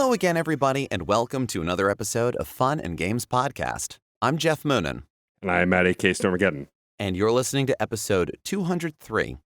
Hello again, everybody, and welcome to another episode of Fun and Games Podcast. I'm Jeff Moonen. And I'm at AK Stormageddon. And you're listening to episode 203.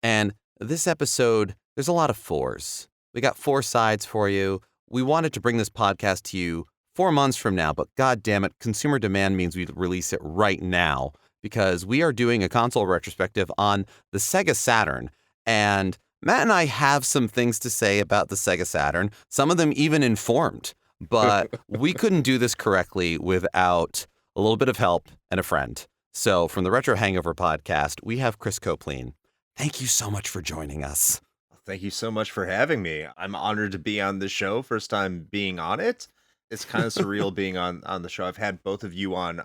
And this episode, there's a lot of fours. We got four sides for you. We wanted to bring this podcast to you 4 months from now, but god damn it, consumer demand means we release it right now because we are doing a console retrospective on the Sega Saturn. And Matt and I have some things to say about the Sega Saturn, some of them even informed, but we couldn't do this correctly without a little bit of help and a friend. So from the Retro Hangover podcast, we have Chris Copleen. Thank you so much for joining us. Thank you so much for having me. I'm honored to be on the show. First time being on it. It's kind of surreal being on the show. I've had both of you on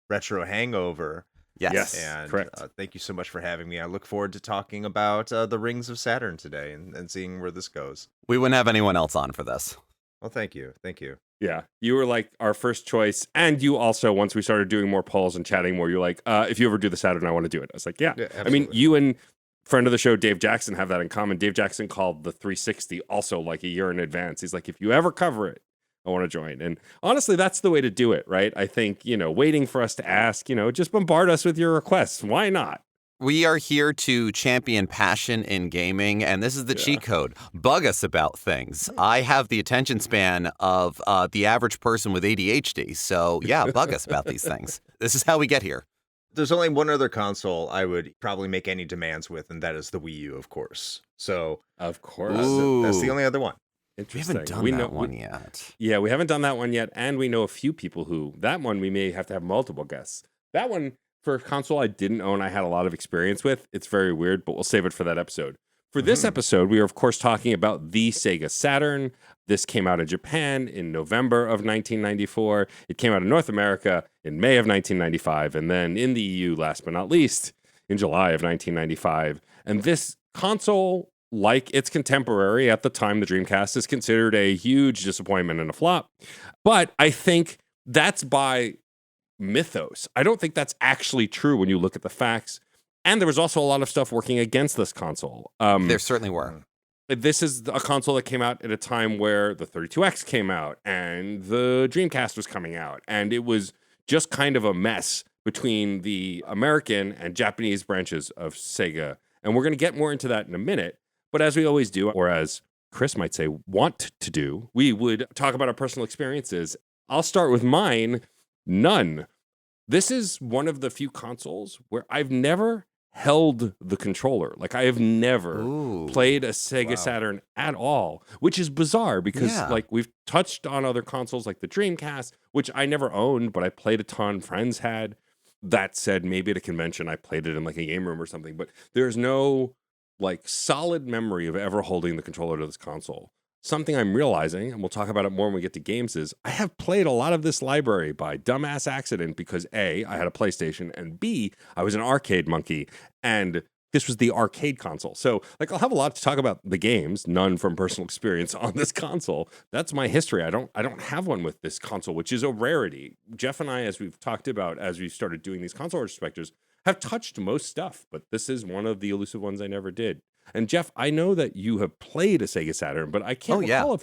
Retro Hangover. Yes, and correct. Thank you so much for having me. I look forward to talking about the Rings of Saturn today and seeing where this goes. We wouldn't have anyone else on for this. Well, thank you. Thank you. Yeah, you were like our first choice. And you also, once we started doing more polls and chatting more, you're like, if you ever do the Saturn, I want to do it. I was like, yeah. I mean, you and friend of the show, Dave Jackson, have that in common. Dave Jackson called the 360 also like a year in advance. He's like, if you ever cover it, I want to join. And honestly, that's the way to do it, right? I think, waiting for us to ask, just bombard us with your requests. Why not? We are here to champion passion in gaming, and this is the cheat code. Bug us about things. I have the attention span of the average person with ADHD, so yeah, bug us about these things. This is how we get here. There's only one other console I would probably make any demands with, and that is the Wii U, of course. So, of course, that's the only other one. We haven't done that one yet. Yeah, we haven't done that one yet, and we know a few people who, that one we may have to have multiple guests. That one, for a console I didn't own, I had a lot of experience with. It's very weird, but we'll save it for that episode. For this episode, we are, of course, talking about the Sega Saturn. This came out in Japan in November of 1994. It came out in North America in May of 1995, and then in the EU, last but not least, in July of 1995. And this console, like its contemporary at the time, the Dreamcast, is considered a huge disappointment and a flop. But I think that's by mythos. I don't think that's actually true when you look at the facts. And there was also a lot of stuff working against this console. There certainly were. This is a console that came out at a time where the 32X came out and the Dreamcast was coming out. And it was just kind of a mess between the American and Japanese branches of Sega. And we're going to get more into that in a minute. But as we always do, or as Chris might say, want to do, we would talk about our personal experiences. I'll start with mine. None. This is one of the few consoles where I've never held the controller. Like, I have never played a Sega Saturn at all, which is bizarre because like we've touched on other consoles like the Dreamcast, which I never owned, but I played a ton, friends had. That said, maybe at a convention I played it in like a game room or something, but there's no like solid memory of ever holding the controller to this console. Something I'm realizing, and we'll talk about it more when we get to games, is I have played a lot of this library by dumbass accident because A, I had a PlayStation, and B, I was an arcade monkey, and this was the arcade console. So, like, I'll have a lot to talk about the games, none from personal experience on this console. That's my history. I don't have one with this console, which is a rarity. Jeff and I, as we've talked about, as we started doing these console retrospectives, have touched most stuff, but this is one of the elusive ones I never did. And Jeff, I know that you have played a Sega Saturn, but I can't recall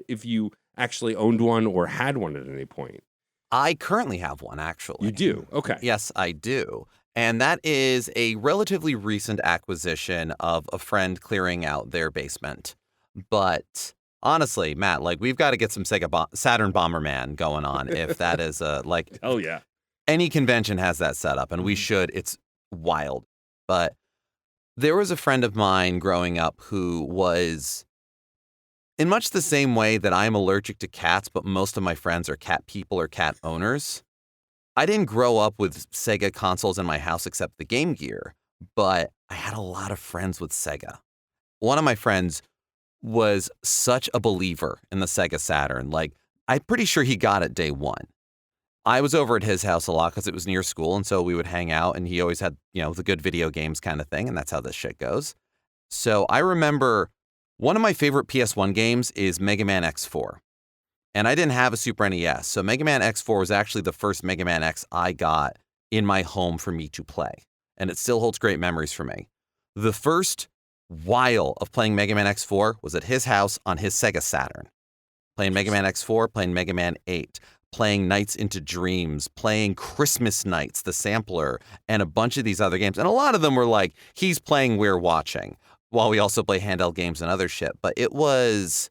if you actually owned one or had one at any point. I currently have one, actually. You do? Okay. Yes, I do. And that is a relatively recent acquisition of a friend clearing out their basement. But honestly, Matt, like, we've got to get some Sega Saturn Bomberman going on if that is like... Oh, yeah. Any convention has that set up, and we should. It's wild. But there was a friend of mine growing up who was, in much the same way that I'm allergic to cats, but most of my friends are cat people or cat owners. I didn't grow up with Sega consoles in my house except the Game Gear, but I had a lot of friends with Sega. One of my friends was such a believer in the Sega Saturn. Like, I'm pretty sure he got it day one. I was over at his house a lot because it was near school, and so we would hang out, and he always had, the good video games kind of thing, and that's how this shit goes. So I remember one of my favorite PS1 games is Mega Man X4. And I didn't have a Super NES, so Mega Man X4 was actually the first Mega Man X I got in my home for me to play. And it still holds great memories for me. The first while of playing Mega Man X4 was at his house on his Sega Saturn. playing Mega Man X4, playing Mega Man 8, playing Nights into Dreams, playing Christmas Nights, the sampler, and a bunch of these other games. And a lot of them were like, he's playing, we're watching, while we also play handheld games and other shit. But it was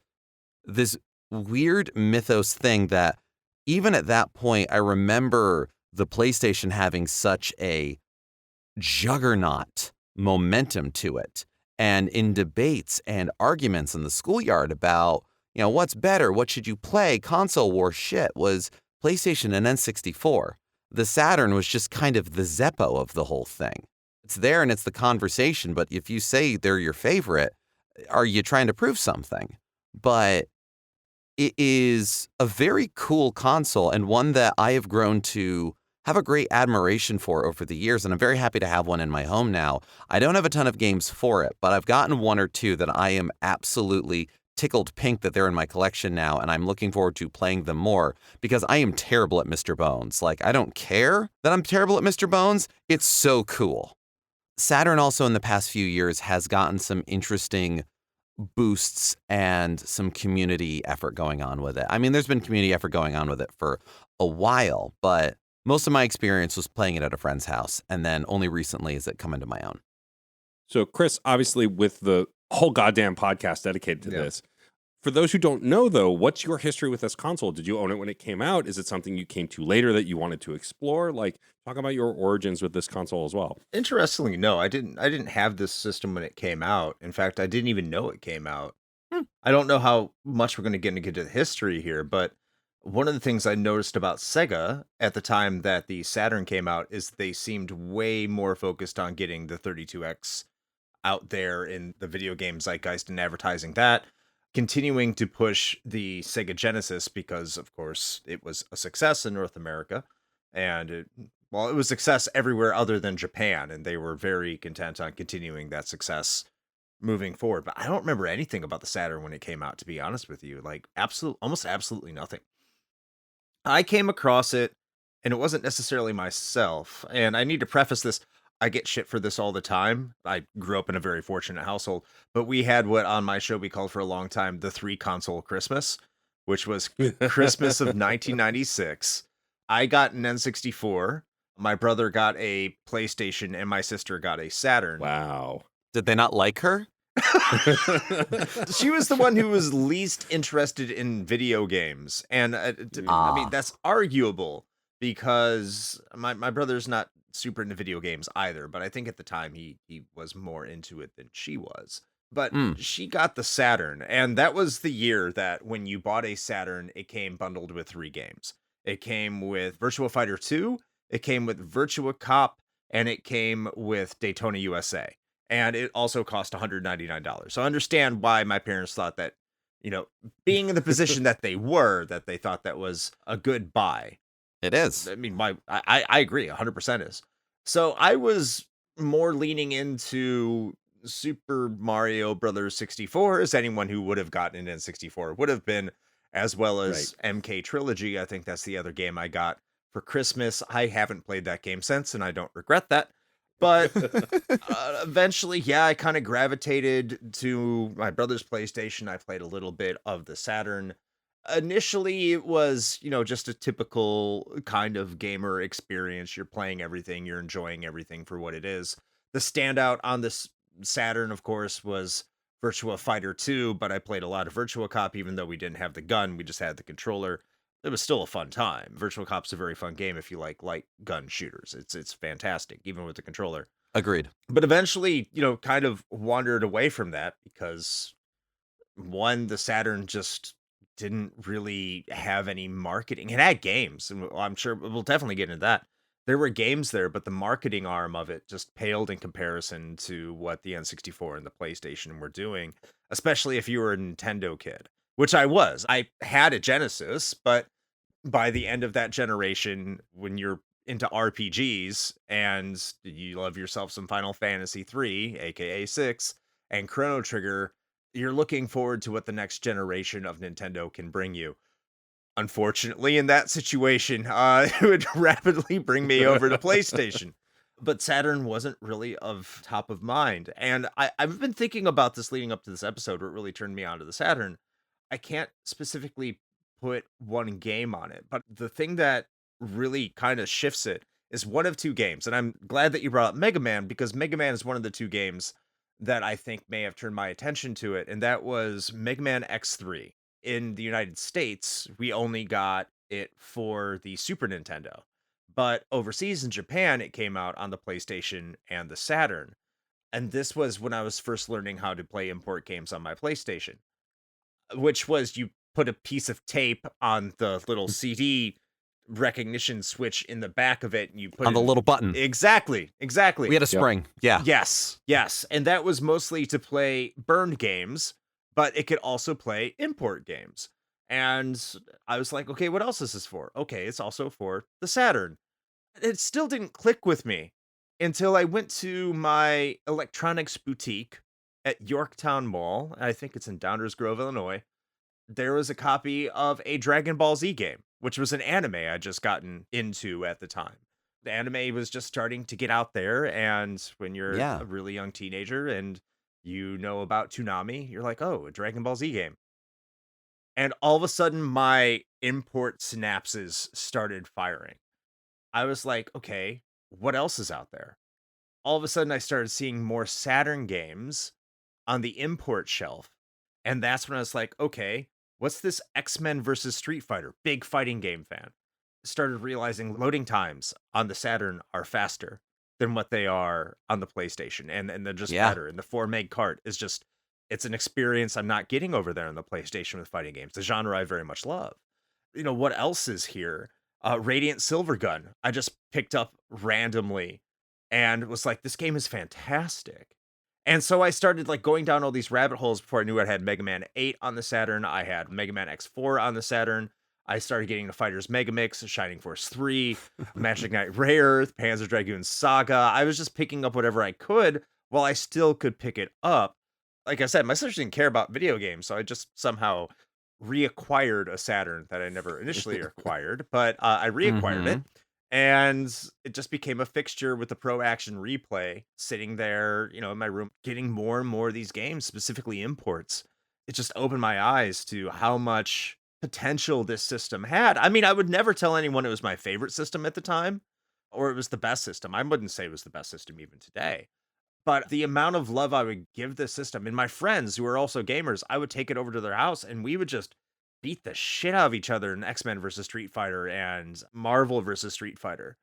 this weird mythos thing that even at that point, I remember the PlayStation having such a juggernaut momentum to it. And in debates and arguments in the schoolyard about, what's better? What should you play? Console war shit was PlayStation and N64. The Saturn was just kind of the Zeppo of the whole thing. It's there and it's the conversation, but if you say they're your favorite, are you trying to prove something? But it is a very cool console and one that I have grown to have a great admiration for over the years, and I'm very happy to have one in my home now. I don't have a ton of games for it, but I've gotten one or two that I am absolutely tickled pink that they're in my collection now, and I'm looking forward to playing them more because I am terrible at Mr. Bones. Like, I don't care that I'm terrible at Mr. Bones. It's so cool. Saturn also in the past few years has gotten some interesting boosts and some community effort going on with it. I mean, there's been community effort going on with it for a while, but most of my experience was playing it at a friend's house, and then only recently has it come into my own. So, Chris, obviously, with the whole goddamn podcast dedicated to this, for those who don't know, though, what's your history with this console? Did you own it when it came out? Is it something you came to later that you wanted to explore? Like, talk about your origins with this console as well. Interestingly, no, I didn't have this system when it came out. In fact, I didn't even know it came out. I don't know how much we're going to get into the history here, but one of the things I noticed about Sega at the time that the Saturn came out is they seemed way more focused on getting the 32X out there in the video game zeitgeist and advertising that, continuing to push the Sega Genesis because, of course, it was a success in North America, and it was a success everywhere other than Japan, and they were very content on continuing that success moving forward. But I don't remember anything about the Saturn when it came out, to be honest with you. Like, almost absolutely nothing. I came across it, and it wasn't necessarily myself. And I need to preface this. I get shit for this all the time. I grew up in a very fortunate household, but we had what on my show we called for a long time the 3-console Christmas, which was Christmas of 1996. I got an N64. My brother got a PlayStation, and my sister got a Saturn. Wow. Did they not like her? She was the one who was least interested in video games. And I mean, that's arguable because my brother's not super into video games either. But I think at the time he was more into it than she was. But she got the Saturn. And that was the year that when you bought a Saturn, it came bundled with 3 games. It came with Virtua Fighter 2, it came with Virtua Cop, and it came with Daytona USA. And it also cost $199. So I understand why my parents thought that, being in the position that they were, that they thought that was a good buy. It is. I mean, I agree, 100% is. So I was more leaning into Super Mario Brothers 64, as anyone who would have gotten an N64 would have been, as well as MK Trilogy. I think that's the other game I got for Christmas. I haven't played that game since, and I don't regret that. But eventually, I kind of gravitated to my brother's PlayStation. I played a little bit of the Saturn. Initially, it was, just a typical kind of gamer experience. You're playing everything. You're enjoying everything for what it is. The standout on this Saturn, of course, was Virtua Fighter 2, but I played a lot of Virtua Cop, even though we didn't have the gun. We just had the controller. It was still a fun time. Virtua Cop's a very fun game if you like light gun shooters. It's fantastic, even with the controller. Agreed. But eventually, kind of wandered away from that because, one, the Saturn just didn't really have any marketing. It had games, and I'm sure we'll definitely get into that. There were games there, but the marketing arm of it just paled in comparison to what the N64 and the PlayStation were doing, especially if you were a Nintendo kid, which I was. I had a Genesis, but by the end of that generation, when you're into RPGs and you love yourself some Final Fantasy 3, aka 6, and Chrono Trigger, you're looking forward to what the next generation of Nintendo can bring you. Unfortunately, in that situation, it would rapidly bring me over to PlayStation. But Saturn wasn't really of top of mind. And I've been thinking about this leading up to this episode, where it really turned me on to the Saturn. I can't specifically put one game on it, but the thing that really kind of shifts it is one of two games. And I'm glad that you brought up Mega Man, because Mega Man is one of the two games that I think may have turned my attention to it. And that was Mega Man X3. In the United States, we only got it for the Super Nintendo. But overseas in Japan, it came out on the PlayStation and the Saturn. And this was when I was first learning how to play import games on my PlayStation, which was you put a piece of tape on the little CD recognition switch in the back of it, and you put On the little button. Exactly. We had a spring. Yeah. Yes. And that was mostly to play burned games, but it could also play import games. And I was like, okay, what else is this for? Okay, it's also for the Saturn. It still didn't click with me until I went to my electronics boutique at Yorktown Mall. I think it's in Downers Grove, Illinois. There was a copy of a Dragon Ball Z game, which was an anime I'd just gotten into at the time. The anime was just starting to get out there, and when you're a really young teenager and you know about Toonami, you're like, oh, a Dragon Ball Z game. And all of a sudden, my import synapses started firing. I was like, okay, what else is out there? All of a sudden, I started seeing more Saturn games on the import shelf. And that's when I was like, okay, what's this X-Men versus Street Fighter? Big fighting game fan. Started realizing loading times on the Saturn are faster than what they are on the PlayStation. And they're just better. And the 4 meg cart is just, it's an experience I'm not getting over there on the PlayStation with fighting games. The genre I very much love. You know, what else is here? Radiant Silvergun. I just picked up randomly and was like, this game is fantastic. And so I started like going down all these rabbit holes before I knew I had Mega Man 8 on the Saturn. I had Mega Man X4 on the Saturn. I started getting the Fighters Mega Mix, Shining Force 3, Magic Knight Rare, Panzer Dragoon Saga. I was just picking up whatever I could while I still could pick it up. Like I said, my sister didn't care about video games, so I just somehow reacquired a Saturn that I never initially acquired, but I reacquired it. And it just became a fixture with the Pro Action Replay sitting there, you know, in my room, getting more and more of these games, specifically imports. It just opened my eyes to how much potential this system had. I mean, I would never tell anyone it was my favorite system at the time or it was the best system. I wouldn't say it was the best system even today. But the amount of love I would give this system, and my friends who are also gamers, I would take it over to their house and we would just beat the shit out of each other in X-Men versus Street Fighter and Marvel versus Street Fighter.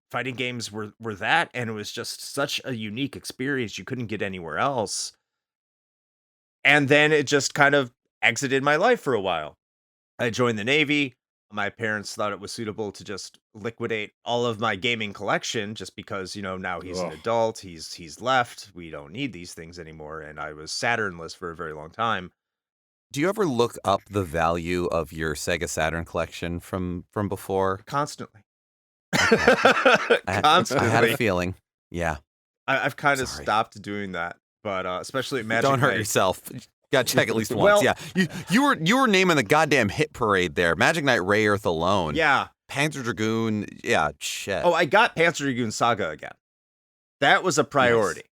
Fighting games were that, and it was just such a unique experience you couldn't get anywhere else. And then it just kind of exited my life for a while. I joined the Navy. My parents thought it was suitable to just liquidate all of my gaming collection just because, you know, now he's an adult, he's left, we don't need these things anymore, and I was Saturnless for a very long time. Do you ever look up the value of your Sega Saturn collection from before? Constantly. Constantly. I had a feeling. Yeah. I've kind of stopped doing that, but especially at Magic Don't hurt Knight. yourself. Got to check at least once. Yeah. You were naming the goddamn hit parade there. Magic Knight Ray Earth alone. Yeah. Panzer Dragoon. Yeah, shit. Oh, I got Panzer Dragoon Saga again. That was a priority. Yes.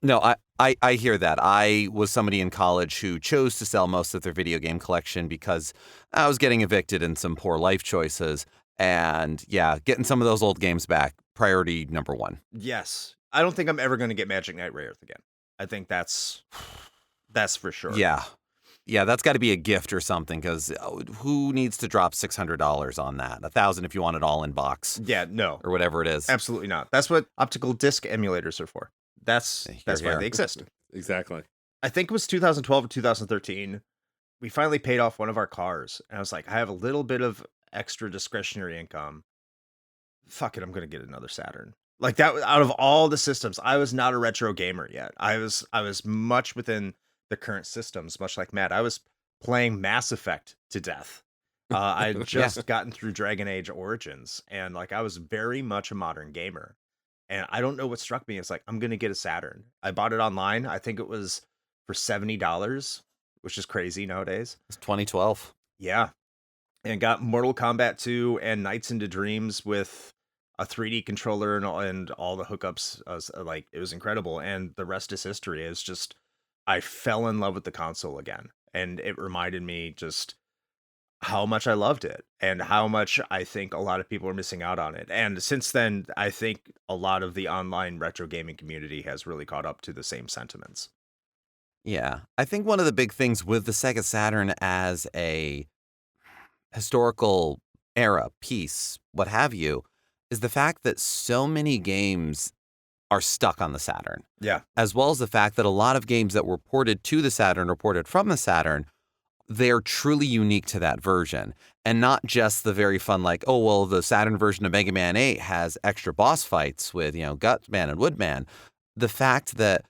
No, I hear that. I was somebody in college who chose to sell most of their video game collection because I was getting evicted in some poor life choices. And yeah, getting some of those old games back, priority number one. Yes. I don't think I'm ever going to get Magic Knight Ray Earth again. I think that's for sure. Yeah. Yeah, that's got to be a gift or something, because who needs to drop $600 on that? $1,000 if you want it all in box. Yeah, no. Or whatever it is. Absolutely not. That's what optical disc emulators are for. That's why they exist. Exactly. I think it was 2012 or 2013. We finally paid off one of our cars. And I was like, I have a little bit of extra discretionary income. Fuck it, I'm going to get another Saturn. Like that, out of all the systems, I was not a retro gamer yet. I was much within the current systems, much like Matt. I was playing Mass Effect to death. I had just gotten through Dragon Age Origins, and like I was very much a modern gamer. And I don't know what struck me. It's like, I'm gonna get a Saturn. I bought it online. I think it was for $70, which is crazy nowadays. It's 2012. Yeah, and got Mortal Kombat 2 and Nights into Dreams with a 3D controller and all the hookups. Like, it was incredible, and the rest is history. It's just, I fell in love with the console again. and it reminded me just how much I loved it and how much I think a lot of people are missing out on it. And since then, I think a lot of the online retro gaming community has really caught up to the same sentiments. Yeah. I think one of the big things with the Sega Saturn as a historical era piece, what have you, is the fact that so many games are stuck on the Saturn, Yeah. as well as the fact that a lot of games that were ported to the Saturn or ported from the Saturn, they're truly unique to that version. And not just the very fun, like, oh, well, the Saturn version of Mega Man 8 has extra boss fights with, Gutman and Woodman. The fact that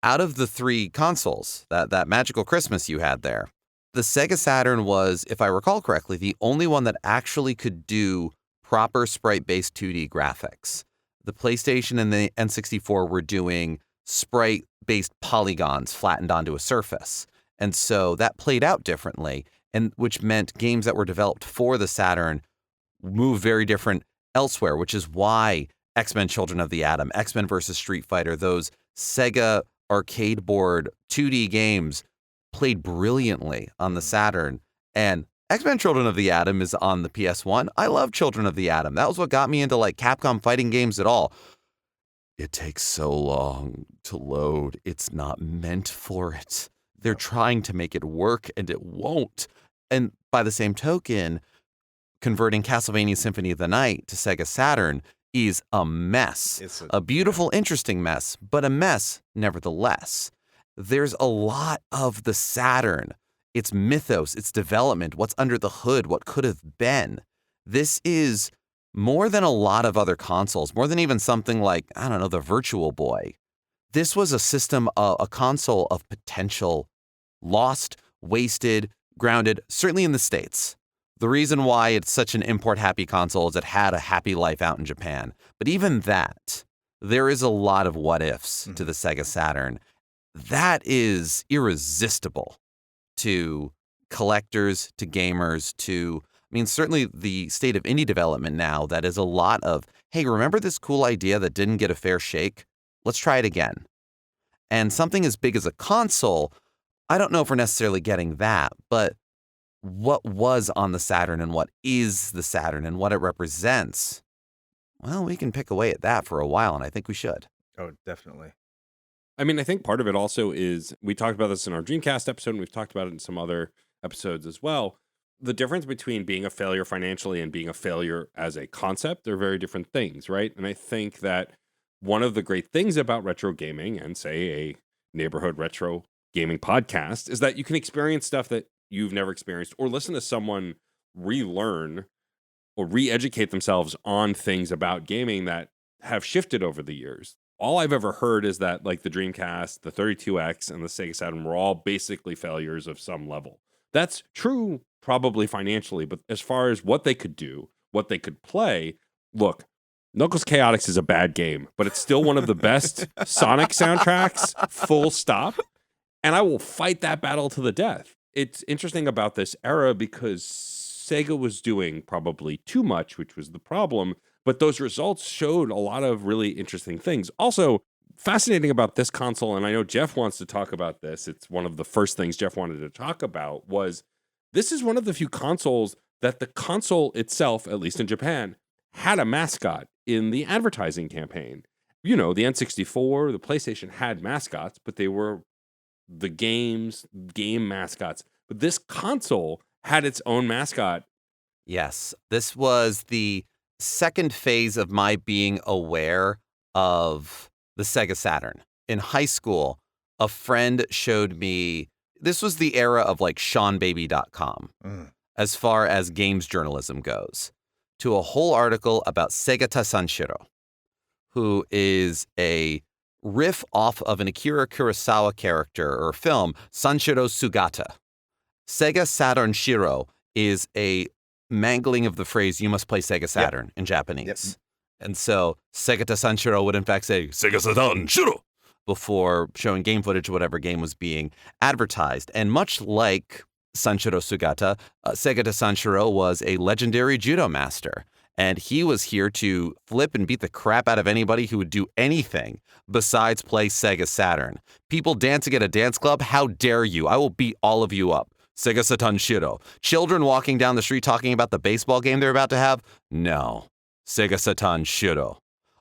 out of the 3 consoles, that magical Christmas you had there, the Sega Saturn was, if I recall correctly, the only one that actually could do proper sprite-based 2D graphics. The PlayStation and the N64 were doing sprite-based polygons flattened onto a surface. And so that played out differently, and which meant games that were developed for the Saturn move very different elsewhere, which is why X-Men Children of the Atom, X-Men vs. Street Fighter, those Sega arcade board 2D games played brilliantly on the Saturn. And X-Men Children of the Atom is on the PS1. I love Children of the Atom. That was what got me into like Capcom fighting games at all. It takes so long to load. It's not meant for it. They're trying to make it work and it won't. And by the same token, converting Castlevania Symphony of the Night to Sega Saturn is a mess. It's a beautiful, interesting mess, but a mess nevertheless. There's a lot of the Saturn, its mythos, its development, what's under the hood, what could have been. This is more than a lot of other consoles, more than even something like, I don't know, the Virtual Boy. This was a system, a console of potential, lost, wasted, grounded, certainly in the States. The reason why it's such an import-happy console is it had a happy life out in Japan. But even that, there is a lot of what-ifs to the Sega Saturn. That is irresistible to collectors, to gamers, to, I mean, certainly the state of indie development now, that is a lot of, hey, remember this cool idea that didn't get a fair shake? Let's try it again. And something as big as a console, I don't know if we're necessarily getting that, but what was on the Saturn and what is the Saturn and what it represents, well, we can pick away at that for a while, and I think we should. Oh, definitely. I mean, I think part of it also is, we talked about this in our Dreamcast episode, and we've talked about it in some other episodes as well. The difference between being a failure financially and being a failure as a concept, they're very different things, right? And I think that one of the great things about retro gaming and, say, a neighborhood retro gaming podcast is that you can experience stuff that you've never experienced, or listen to someone relearn or re-educate themselves on things about gaming that have shifted over the years. All I've ever heard is that, like, the Dreamcast, the 32X, and the Sega Saturn were all basically failures of some level. That's true, probably financially, but as far as what they could do, what they could play, look, Knuckles Chaotix is a bad game, but it's still one of the best Sonic soundtracks, full stop. And I will fight that battle to the death. It's interesting about this era because Sega was doing probably too much, which was the problem. But those results showed a lot of really interesting things. Also, fascinating about this console, and I know Jeff wants to talk about this, it's one of the first things Jeff wanted to talk about, was this is one of the few consoles that the console itself, at least in Japan, had a mascot in the advertising campaign. You know, the N64, the PlayStation had mascots, but they were the game mascots. But this console had its own mascot. Yes, this was the second phase of my being aware of the Sega Saturn. In high school, a friend showed me, this was the era of like SeanBaby.com, as far as games journalism goes, to a whole article about Segata Sanshiro, who is a riff off of an Akira Kurosawa character or film, Sanshiro Sugata. Sega Saturn Shiro is a mangling of the phrase, you must play Sega Saturn in Japanese. Yep. And so Segata Sanshiro would in fact say, Sega Saturn Shiro, before showing game footage of whatever game was being advertised. And much like Sanshiro Sugata, Segata Sanshiro was a legendary judo master. And he was here to flip and beat the crap out of anybody who would do anything besides play Sega Saturn. People dancing at a dance club, how dare you? I will beat all of you up. Sega Saturn Shiro. Children walking down the street talking about the baseball game they're about to have? No. Sega Saturn Shiro.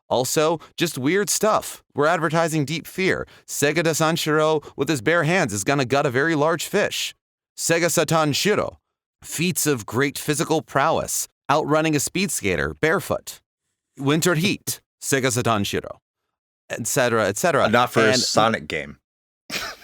Also, just weird stuff. We're advertising deep fear. Sega Saturn Shiro with his bare hands is gonna gut a very large fish. Sega Saturn Shiro. Feats of great physical prowess. Outrunning a speed skater barefoot. Winter heat. Sega Saturn Shiro. Etc., etc. Not for a Sonic game.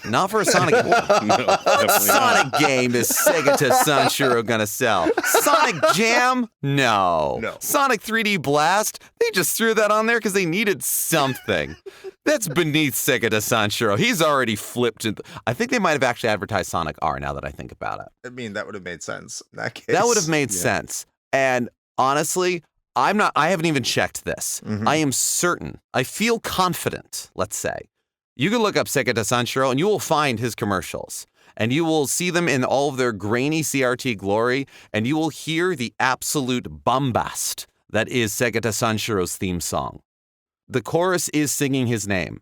Not for a Sonic game. No, Sonic game is Sega Saturn Shiro gonna sell? Sonic Jam? No. Sonic 3D Blast? They just threw that on there because they needed something. That's beneath Sega Saturn Shiro. He's already flipped. I think they might have actually advertised Sonic R now that I think about it. I mean, that would have made sense in that case. That would have made sense. And honestly, I haven't even checked this. Mhm. I am certain, I feel confident, let's say. You can look up Sega Saturn Shiro and you will find his commercials. And you will see them in all of their grainy CRT glory. And you will hear the absolute bombast that is Sega Saturn Shiro's theme song. The chorus is singing his name.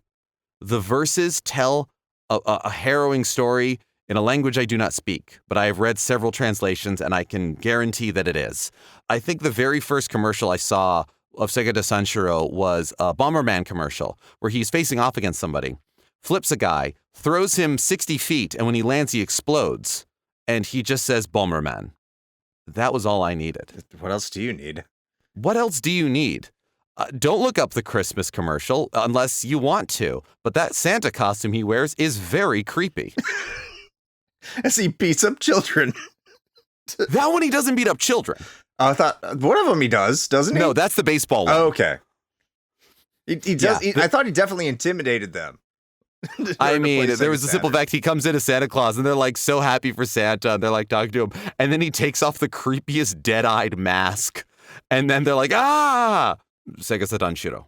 The verses tell a harrowing story in a language I do not speak, but I have read several translations and I can guarantee that it is. I think the very first commercial I saw of Sega Saturn Shiro was a Bomberman commercial where he's facing off against somebody, flips a guy, throws him 60 feet, and when he lands, he explodes. And he just says Bomberman. That was all I needed. What else do you need? What else do you need? Don't look up the Christmas commercial unless you want to, but that Santa costume he wears is very creepy. As he beats up children. That one, he doesn't beat up children. I thought one of them he does, doesn't he? No, that's the baseball one. Oh, okay. He does. I thought he definitely intimidated them. I mean, there was a simple fact. He comes in as Santa Claus, and they're like so happy for Santa, and they're like talking to him, and then he takes off the creepiest dead-eyed mask, and then they're like, ah, Sega Saturn Shiro.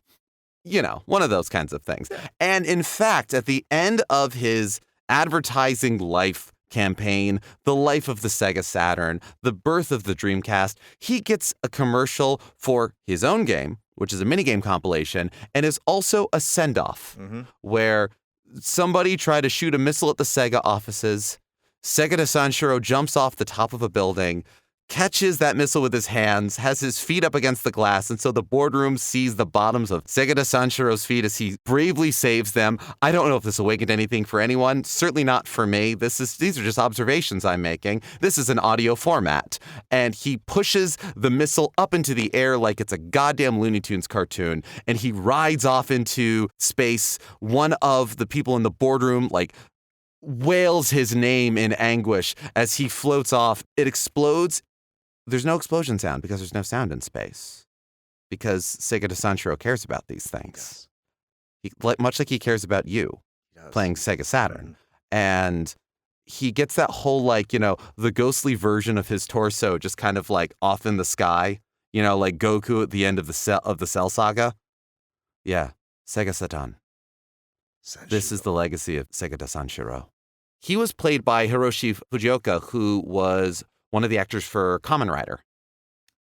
You know, one of those kinds of things. And in fact, at the end of his advertising life campaign, the life of the Sega Saturn, the birth of the Dreamcast, he gets a commercial for his own game, which is a minigame compilation, and is also a send-off where somebody tried to shoot a missile at the Sega offices. Sega Saturn Shiro jumps off the top of a building, catches that missile with his hands, has his feet up against the glass, and so the boardroom sees the bottoms of Sega Saturn Shiro's feet as he bravely saves them. I don't know if this awakened anything for anyone. Certainly not for me. These are just observations I'm making. This is an audio format. And he pushes the missile up into the air like it's a goddamn Looney Tunes cartoon, and he rides off into space. One of the people in the boardroom, wails his name in anguish as he floats off. It explodes. There's no explosion sound because there's no sound in space. Because Sega Saturn Shiro cares about these things. Much like he cares about you playing Sega Saturn. And he gets that whole, the ghostly version of his torso just kind of off in the sky, like Goku at the end of the Cell Saga. Yeah, Sega Saturn. This is the legacy of Sega Saturn Shiro. He was played by Hiroshi Fujioka, who was one of the actors for Kamen Rider.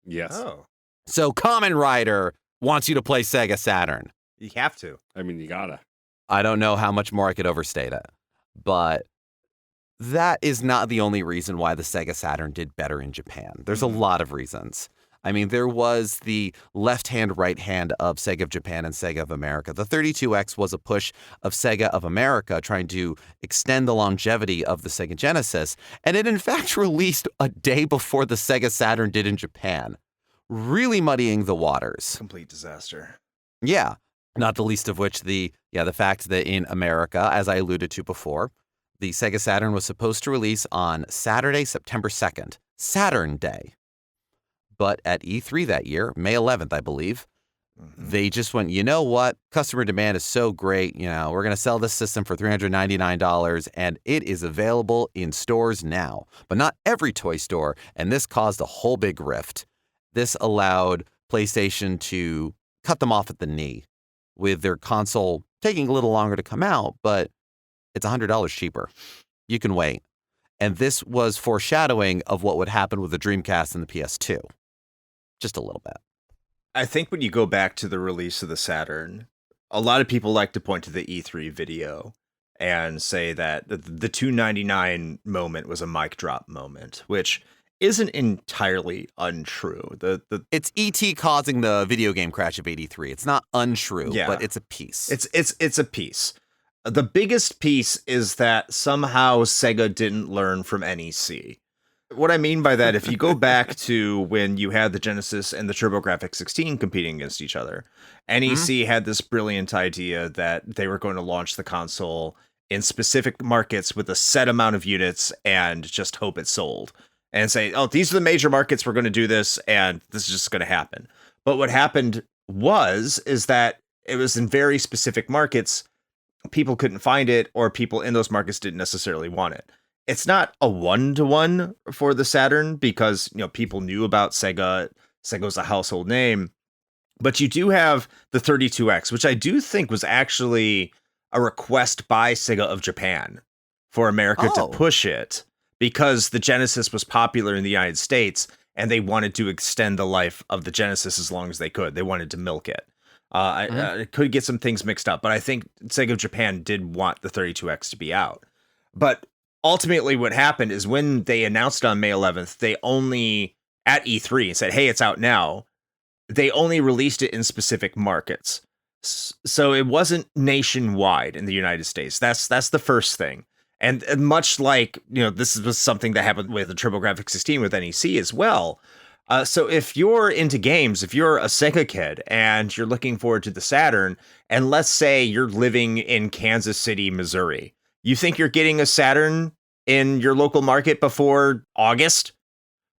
Yes. Oh. So Kamen Rider wants you to play Sega Saturn. You have to. I mean, you gotta. I don't know how much more I could overstate it, but that is not the only reason why the Sega Saturn did better in Japan. There's a lot of reasons. I mean, there was the left hand, right hand of Sega of Japan and Sega of America. The 32X was a push of Sega of America trying to extend the longevity of the Sega Genesis. And it, in fact, released a day before the Sega Saturn did in Japan, really muddying the waters. Complete disaster. Yeah. Not the least of which the fact that in America, as I alluded to before, the Sega Saturn was supposed to release on Saturday, September 2nd, Saturn Day. But at E3 that year, May 11th, I believe, they just went, you know what? Customer demand is so great. We're going to sell this system for $399, and it is available in stores now. But not every toy store, and this caused a whole big rift. This allowed PlayStation to cut them off at the knee, with their console taking a little longer to come out, but it's $100 cheaper. You can wait. And this was foreshadowing of what would happen with the Dreamcast and the PS2. Just a little bit. I think when you go back to the release of the Saturn, a lot of people like to point to the E3 video and say that the 299 moment was a mic drop moment, which isn't entirely untrue. It's ET causing the video game crash of '83. It's not untrue, Yeah. but it's a piece. It's a piece. The biggest piece is that somehow Sega didn't learn from NEC. What I mean by that, if you go back to when you had the Genesis and the TurboGrafx-16 competing against each other, NEC had this brilliant idea that they were going to launch the console in specific markets with a set amount of units and just hope it sold. And say, oh, these are the major markets, we're going to do this, and this is just going to happen. But what happened is that it was in very specific markets, people couldn't find it, or people in those markets didn't necessarily want it. It's not a 1-to-1 for the Saturn because, people knew about Sega. Sega's a household name. But you do have the 32X, which I do think was actually a request by Sega of Japan for America to push it because the Genesis was popular in the United States and they wanted to extend the life of the Genesis as long as they could. They wanted to milk it. I could get some things mixed up, but I think Sega of Japan did want the 32X to be out. But ultimately what happened is when they announced on May 11th, they only, at E3, said, hey, it's out now. They only released it in specific markets. So it wasn't nationwide in the United States. That's the first thing. And much like, this was something that happened with the TurboGrafx-16 with NEC as well. So if you're into games, if you're a Sega kid and you're looking forward to the Saturn, and let's say you're living in Kansas City, Missouri, you think you're getting a Saturn in your local market before August?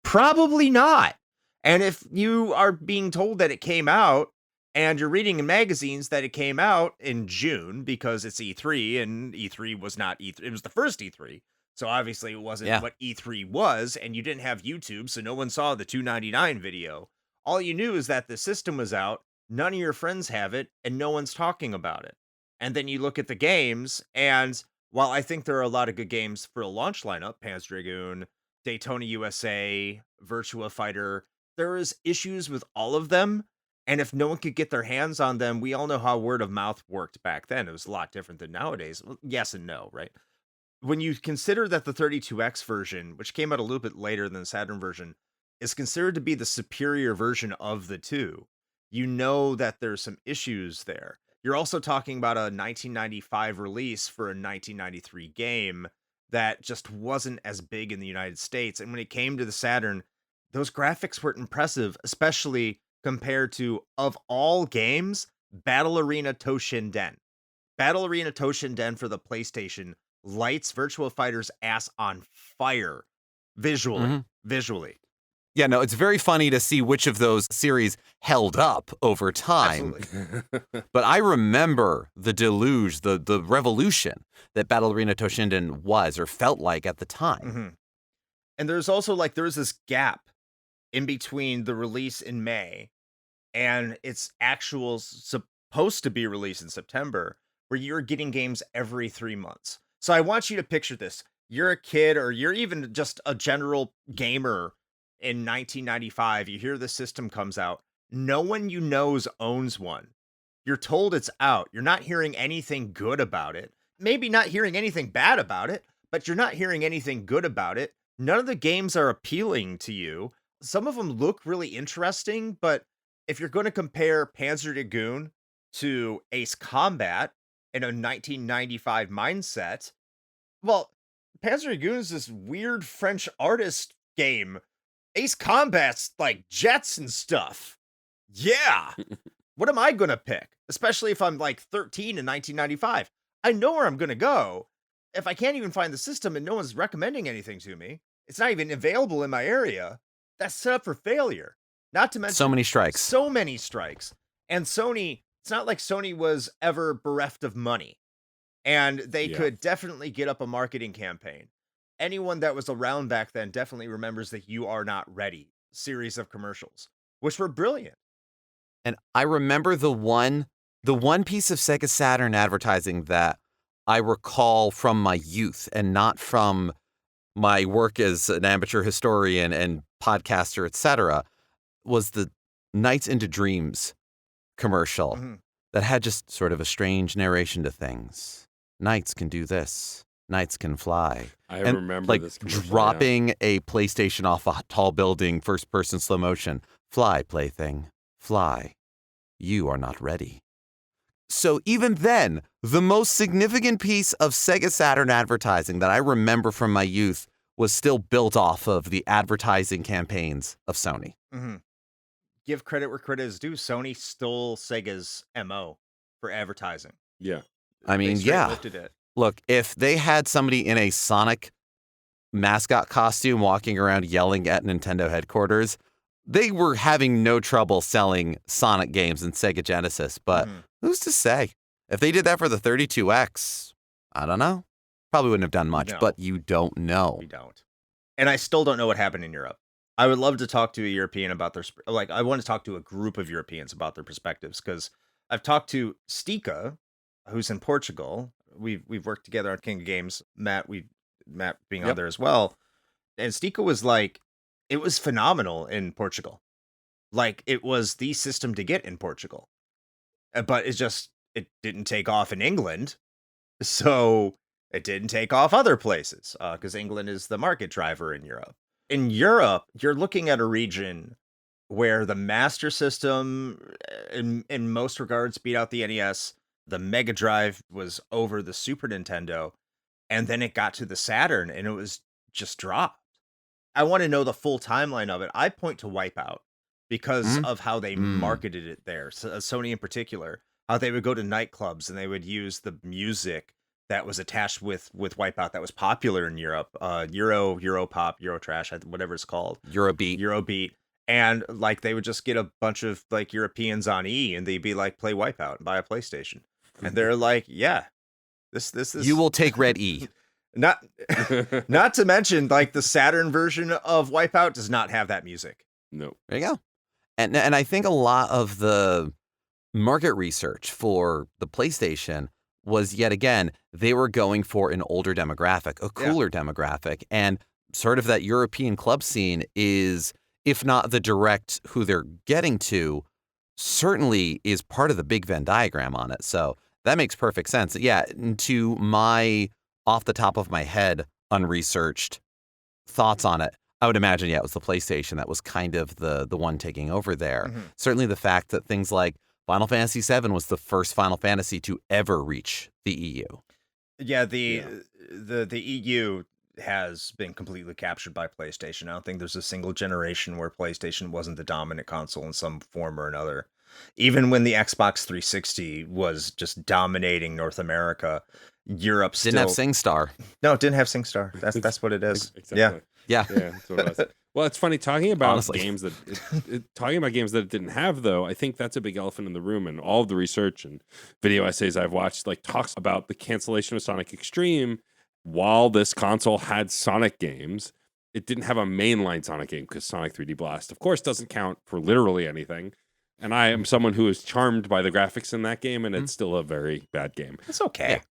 Probably not. And if you are being told that it came out and you're reading in magazines that it came out in June because it's E3 and E3 was not E3, it was the first E3. So obviously it wasn't what E3 was, and you didn't have YouTube, so no one saw the 299 video. All you knew is that the system was out, none of your friends have it, and no one's talking about it. And then you look at the games, and while I think there are a lot of good games for a launch lineup, Panzer Dragoon, Daytona USA, Virtua Fighter, there is issues with all of them. And if no one could get their hands on them, we all know how word of mouth worked back then. It was a lot different than nowadays. Yes and no, right? When you consider that the 32X version, which came out a little bit later than the Saturn version, is considered to be the superior version of the two, you know that there's some issues there. You're also talking about a 1995 release for a 1993 game that just wasn't as big in the United States. And when it came to the Saturn, those graphics weren't impressive, especially compared to, of all games, Battle Arena Toshinden. Battle Arena Toshinden for the PlayStation lights Virtua Fighter's ass on fire visually. Yeah, no, it's very funny to see which of those series held up over time. But I remember the deluge, the revolution that Battle Arena Toshinden was or felt like at the time. Mm-hmm. And there's also there was this gap in between the release in May and its actual supposed to be released in September, where you're getting games every 3 months. So I want you to picture this. You're a kid, or you're even just a general gamer in 1995. You hear the system comes out. No one you knows owns one. You're told it's out. You're not hearing anything good about it. Maybe not hearing anything bad about it, but you're not hearing anything good about it. None of the games are appealing to you. Some of them look really interesting, but if you're going to compare Panzer Dragoon to Ace Combat in a 1995 mindset, well, Panzer Dragoon is this weird French artist game. Ace Combat's like jets and stuff. Yeah. What am I going to pick? Especially if I'm 13 in 1995. I know where I'm going to go. If I can't even find the system and no one's recommending anything to me, it's not even available in my area, that's set up for failure. Not to mention so many strikes. And Sony, it's not like Sony was ever bereft of money. And they could definitely get up a marketing campaign. Anyone that was around back then definitely remembers the You Are Not Ready series of commercials, which were brilliant. And I remember the one piece of Sega Saturn advertising that I recall from my youth and not from my work as an amateur historian and podcaster, etc., was the Nights into Dreams commercial that had just sort of a strange narration to things. Knights can do this. Knights can fly. I And, remember like this commercial, dropping a PlayStation off a tall building, first person slow motion. Fly, plaything. Fly. You are not ready. So even then, the most significant piece of Sega Saturn advertising that I remember from my youth was still built off of the advertising campaigns of Sony. Give credit where credit is due. Sony stole Sega's MO for advertising. Yeah. I mean, They straight yeah. lifted it. Look, if they had somebody in a Sonic mascot costume walking around yelling at Nintendo headquarters, they were having no trouble selling Sonic games in Sega Genesis. But who's to say? If they did that for the 32X, I don't know. Probably wouldn't have done much, No. but you don't know. We don't. And I still don't know what happened in Europe. I would love to talk to a European about their I want to talk to a group of Europeans about their perspectives, because I've talked to Stika, who's in Portugal. We've worked together on King of Games. Matt being on there as well. And Stika was like, it was phenomenal in Portugal. Like, it was the system to get in Portugal. But it didn't take off in England. So it didn't take off other places, because England is the market driver in Europe. In Europe, you're looking at a region where the Master System, in most regards, beat out the NES. The Mega Drive was over the Super Nintendo, and then it got to the Saturn, and it was just dropped. I want to know the full timeline of it. I point to Wipeout because of how they marketed it there. So, Sony in particular, how they would go to nightclubs and they would use the music that was attached with Wipeout that was popular in Europe, Europop, Eurotrash, whatever it's called, Eurobeat, and like they would just get a bunch of like Europeans on E, and they'd be like, play Wipeout and buy a PlayStation, and they're like, yeah, this You will take Red E. Not to mention, like, the Saturn version of Wipeout does not have that music. No. There you go. And I think a lot of the market research for the PlayStation was, yet again, they were going for an older demographic, a cooler demographic. And sort of that European club scene is, if not the direct who they're getting to, certainly is part of the big Venn diagram on it. So that makes perfect sense. Yeah, to my off the top of my head, unresearched thoughts on it, I would imagine, it was the PlayStation that was kind of the one taking over there. Certainly the fact that things like Final Fantasy VII was the first Final Fantasy to ever reach the EU. Yeah, the EU has been completely captured by PlayStation. I don't think there's a single generation where PlayStation wasn't the dominant console in some form or another. Even when the Xbox 360 was just dominating North America, Europe still didn't have SingStar. No, it didn't have SingStar. That's what it is. Exactly. Yeah. That's what it was. Well, it's funny talking about Honestly. games that games that it didn't have, though. I think that's a big elephant in the room, and all of the research and video essays I've watched like talks about the cancellation of Sonic Extreme. While this console had Sonic games, it didn't have a mainline Sonic game because Sonic 3D Blast, of course, doesn't count for literally anything. And I am someone who is charmed by the graphics in that game, and it's still a very bad game. It's okay.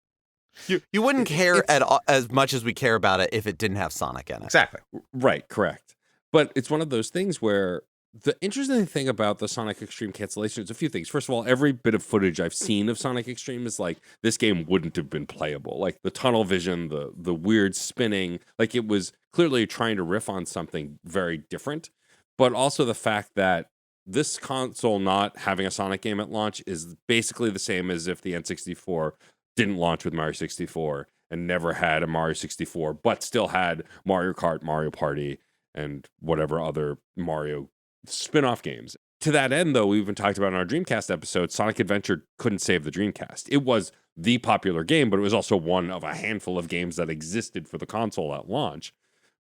You wouldn't care as much as we care about it if it didn't have Sonic in it. Exactly. Right, correct. But it's one of those things where the interesting thing about the Sonic Extreme cancellation is a few things. First of all, every bit of footage I've seen of Sonic Extreme is like, this game wouldn't have been playable. Like the tunnel vision, the weird spinning, like it was clearly trying to riff on something very different. But also the fact that this console not having a Sonic game at launch is basically the same as if the N64 didn't launch with Mario 64 and never had a Mario 64, but still had Mario Kart, Mario Party, and whatever other Mario spin-off games. To that end, though, we even talked about in our Dreamcast episode, Sonic Adventure couldn't save the Dreamcast. It was the popular game, but it was also one of a handful of games that existed for the console at launch.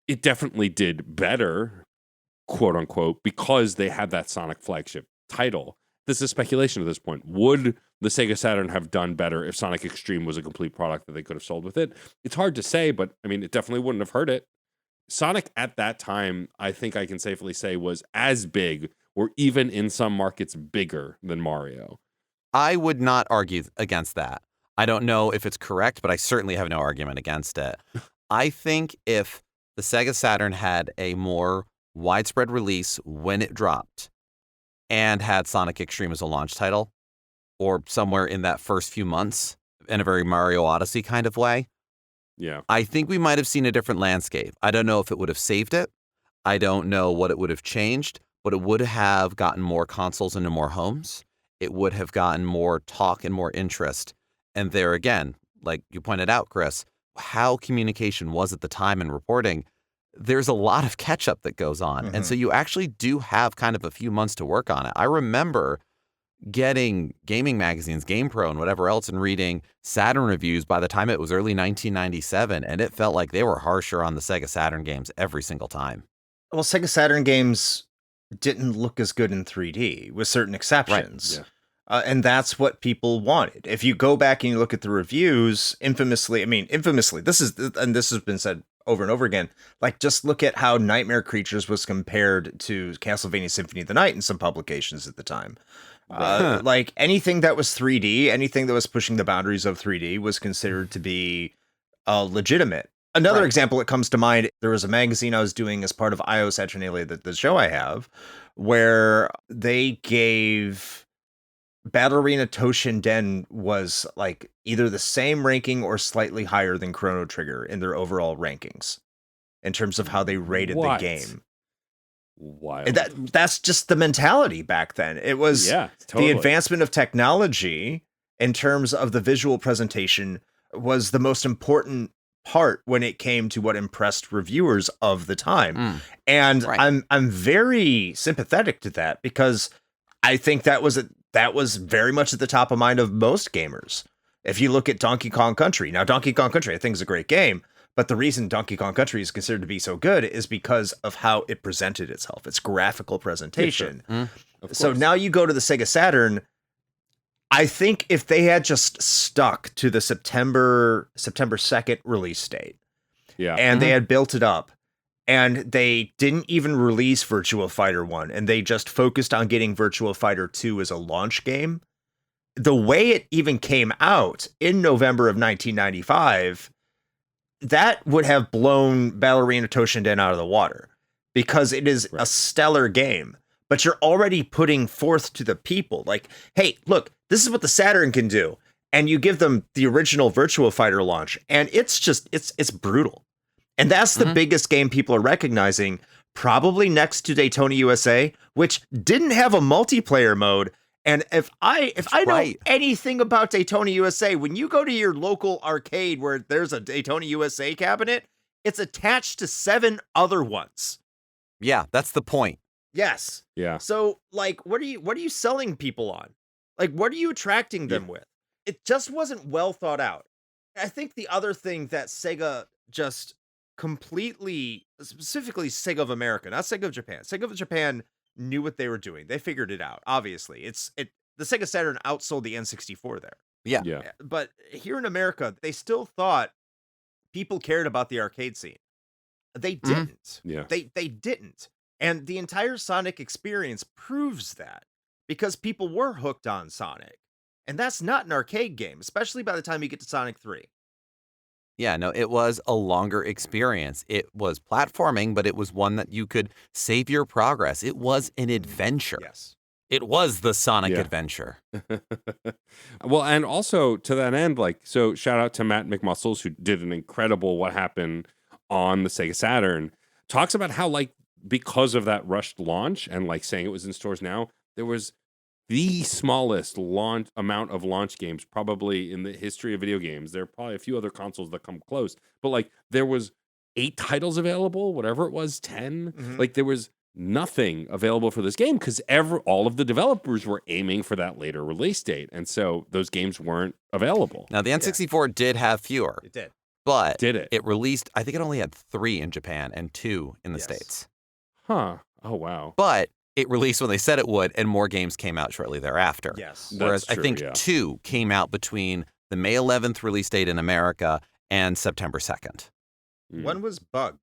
It definitely did better, quote unquote, because they had that Sonic flagship title. This is speculation at this point. Would the Sega Saturn have done better if Sonic Extreme was a complete product that they could have sold with it? It's hard to say, but I mean, it definitely wouldn't have hurt it. Sonic at that time, I think I can safely say, was as big or even in some markets bigger than Mario. I would not argue against that. I don't know if it's correct, but I certainly have no argument against it. I think if the Sega Saturn had a more widespread release when it dropped, and had Sonic Extreme as a launch title, or somewhere in that first few months in a very Mario Odyssey kind of way, Yeah. I think we might have seen a different landscape. I don't know if it would have saved it. I don't know what it would have changed, but it would have gotten more consoles into more homes. It would have gotten more talk and more interest. And there again, like you pointed out, Chris, how communication was at the time and reporting, there's a lot of catch up that goes on. And so you actually do have kind of a few months to work on it. I remember getting gaming magazines, GamePro and whatever else, and reading Saturn reviews by the time it was early 1997. And it felt like they were harsher on the Sega Saturn games every single time. Well, Sega Saturn games didn't look as good in 3D, with certain exceptions. Yeah. And that's what people wanted. If you go back and you look at the reviews, infamously, this has been said over and over again, like just look at how Nightmare Creatures was compared to Castlevania Symphony of the Night in some publications at the time. Like anything that was 3D, anything that was pushing the boundaries of 3D was considered to be legitimate. Another example that comes to mind, there was a magazine I was doing as part of IO Saturnalia, the show I have, where they gave Battle Arena Toshinden was like either the same ranking or slightly higher than Chrono Trigger in their overall rankings in terms of how they rated the game. Wild. And that's just the mentality back then. It was totally. The advancement of technology in terms of the visual presentation was the most important part when it came to what impressed reviewers of the time. And I'm very sympathetic to that, because I think that was very much at the top of mind of most gamers. If you look at Donkey Kong Country, now Donkey Kong Country I think is a great game, but the reason Donkey Kong Country is considered to be so good is because of how it presented itself, its graphical presentation. So now you go to the Sega Saturn. I think if they had just stuck to the September 2nd release date, and they had built it up, and they didn't even release Virtua Fighter 1, and they just focused on getting Virtua Fighter 2 as a launch game, the way it even came out in November of 1995, that would have blown Battle Arena Toshinden out of the water, because it is a stellar game. But you're already putting forth to the people, like, hey, look, this is what the Saturn can do. And you give them the original Virtua Fighter launch, and it's just, it's brutal. And that's the biggest game people are recognizing, probably next to Daytona USA, which didn't have a multiplayer mode. And if I know anything about Daytona USA, when you go to your local arcade where there's a Daytona USA cabinet, it's attached to 7 other ones. Yeah, that's the point. Yes. Yeah. So, like, what are you selling people on? Like, what are you attracting them with? It just wasn't well thought out. I think the other thing that Sega just completely, specifically Sega of America, not Sega of Japan. Sega of Japan knew what they were doing. They figured it out. Obviously, the Sega Saturn outsold the N64 there. Yeah. But here in America, they still thought people cared about the arcade scene. They didn't. Yeah. They didn't. And the entire Sonic experience proves that, because people were hooked on Sonic. And that's not an arcade game, especially by the time you get to Sonic 3. Yeah, no, it was a longer experience. It was platforming, but it was one that you could save your progress. It was an adventure. Yes. It was the Sonic adventure. Well, and also to that end, like, so shout out to Matt McMuscles, who did an incredible What Happened on the Sega Saturn. Talks about how, like, because of that rushed launch and like saying it was in stores now, there was the smallest amount of launch games probably in the history of video games. There are probably a few other consoles that come close, but like there was 8 titles available, whatever it was, 10. Like there was nothing available for this game because all of the developers were aiming for that later release date, and so those games weren't available. Now the N64 did have fewer. It did. But did it? It released, I think it only had 3 in Japan and 2 in the States. Huh. Oh, wow. But it released when they said it would, and more games came out shortly thereafter. Yes. Whereas That's true, I think 2 came out between the May 11th release date in America and September 2nd. When was Bug?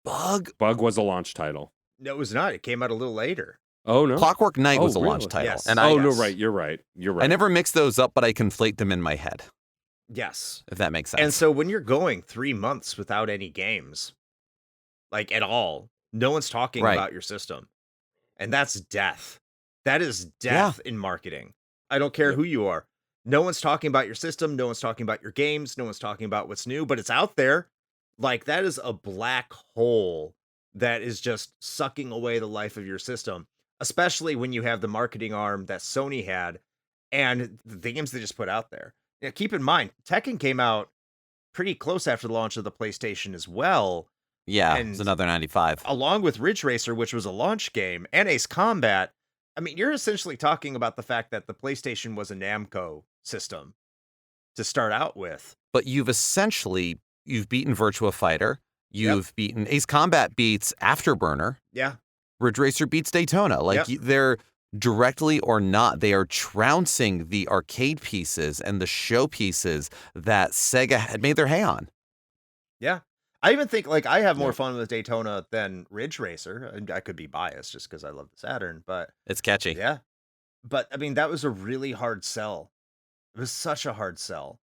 Bug was a launch title. No, it was not. It came out a little later. Oh, no? Clockwork Knight was a launch really? title. Yes. And no, right. You're right. I never mix those up, but I conflate them in my head. Yes. If that makes sense. And so when you're going 3 months without any games, like at all, no one's talking about your system. And that's death. That is death in marketing. I don't care who you are. No one's talking about your system. No one's talking about your games. No one's talking about what's new, but it's out there. Like, that is a black hole that is just sucking away the life of your system, especially when you have the marketing arm that Sony had and the games they just put out there. Now, keep in mind, Tekken came out pretty close after the launch of the PlayStation as well. Yeah, And it's another 95. along with Ridge Racer, which was a launch game, and Ace Combat, I mean, you're essentially talking about the fact that the PlayStation was a Namco system to start out with. But you've beaten Virtua Fighter. You've beaten Ace Combat beats Afterburner. Yeah. Ridge Racer beats Daytona. Like, they're directly or not, they are trouncing the arcade pieces and the show pieces that Sega had made their hay on. Yeah. I even think, like, I have more fun with Daytona than Ridge Racer. And I could be biased just because I love the Saturn, but it's catchy. Yeah. But, I mean, that was a really hard sell. It was such a hard sell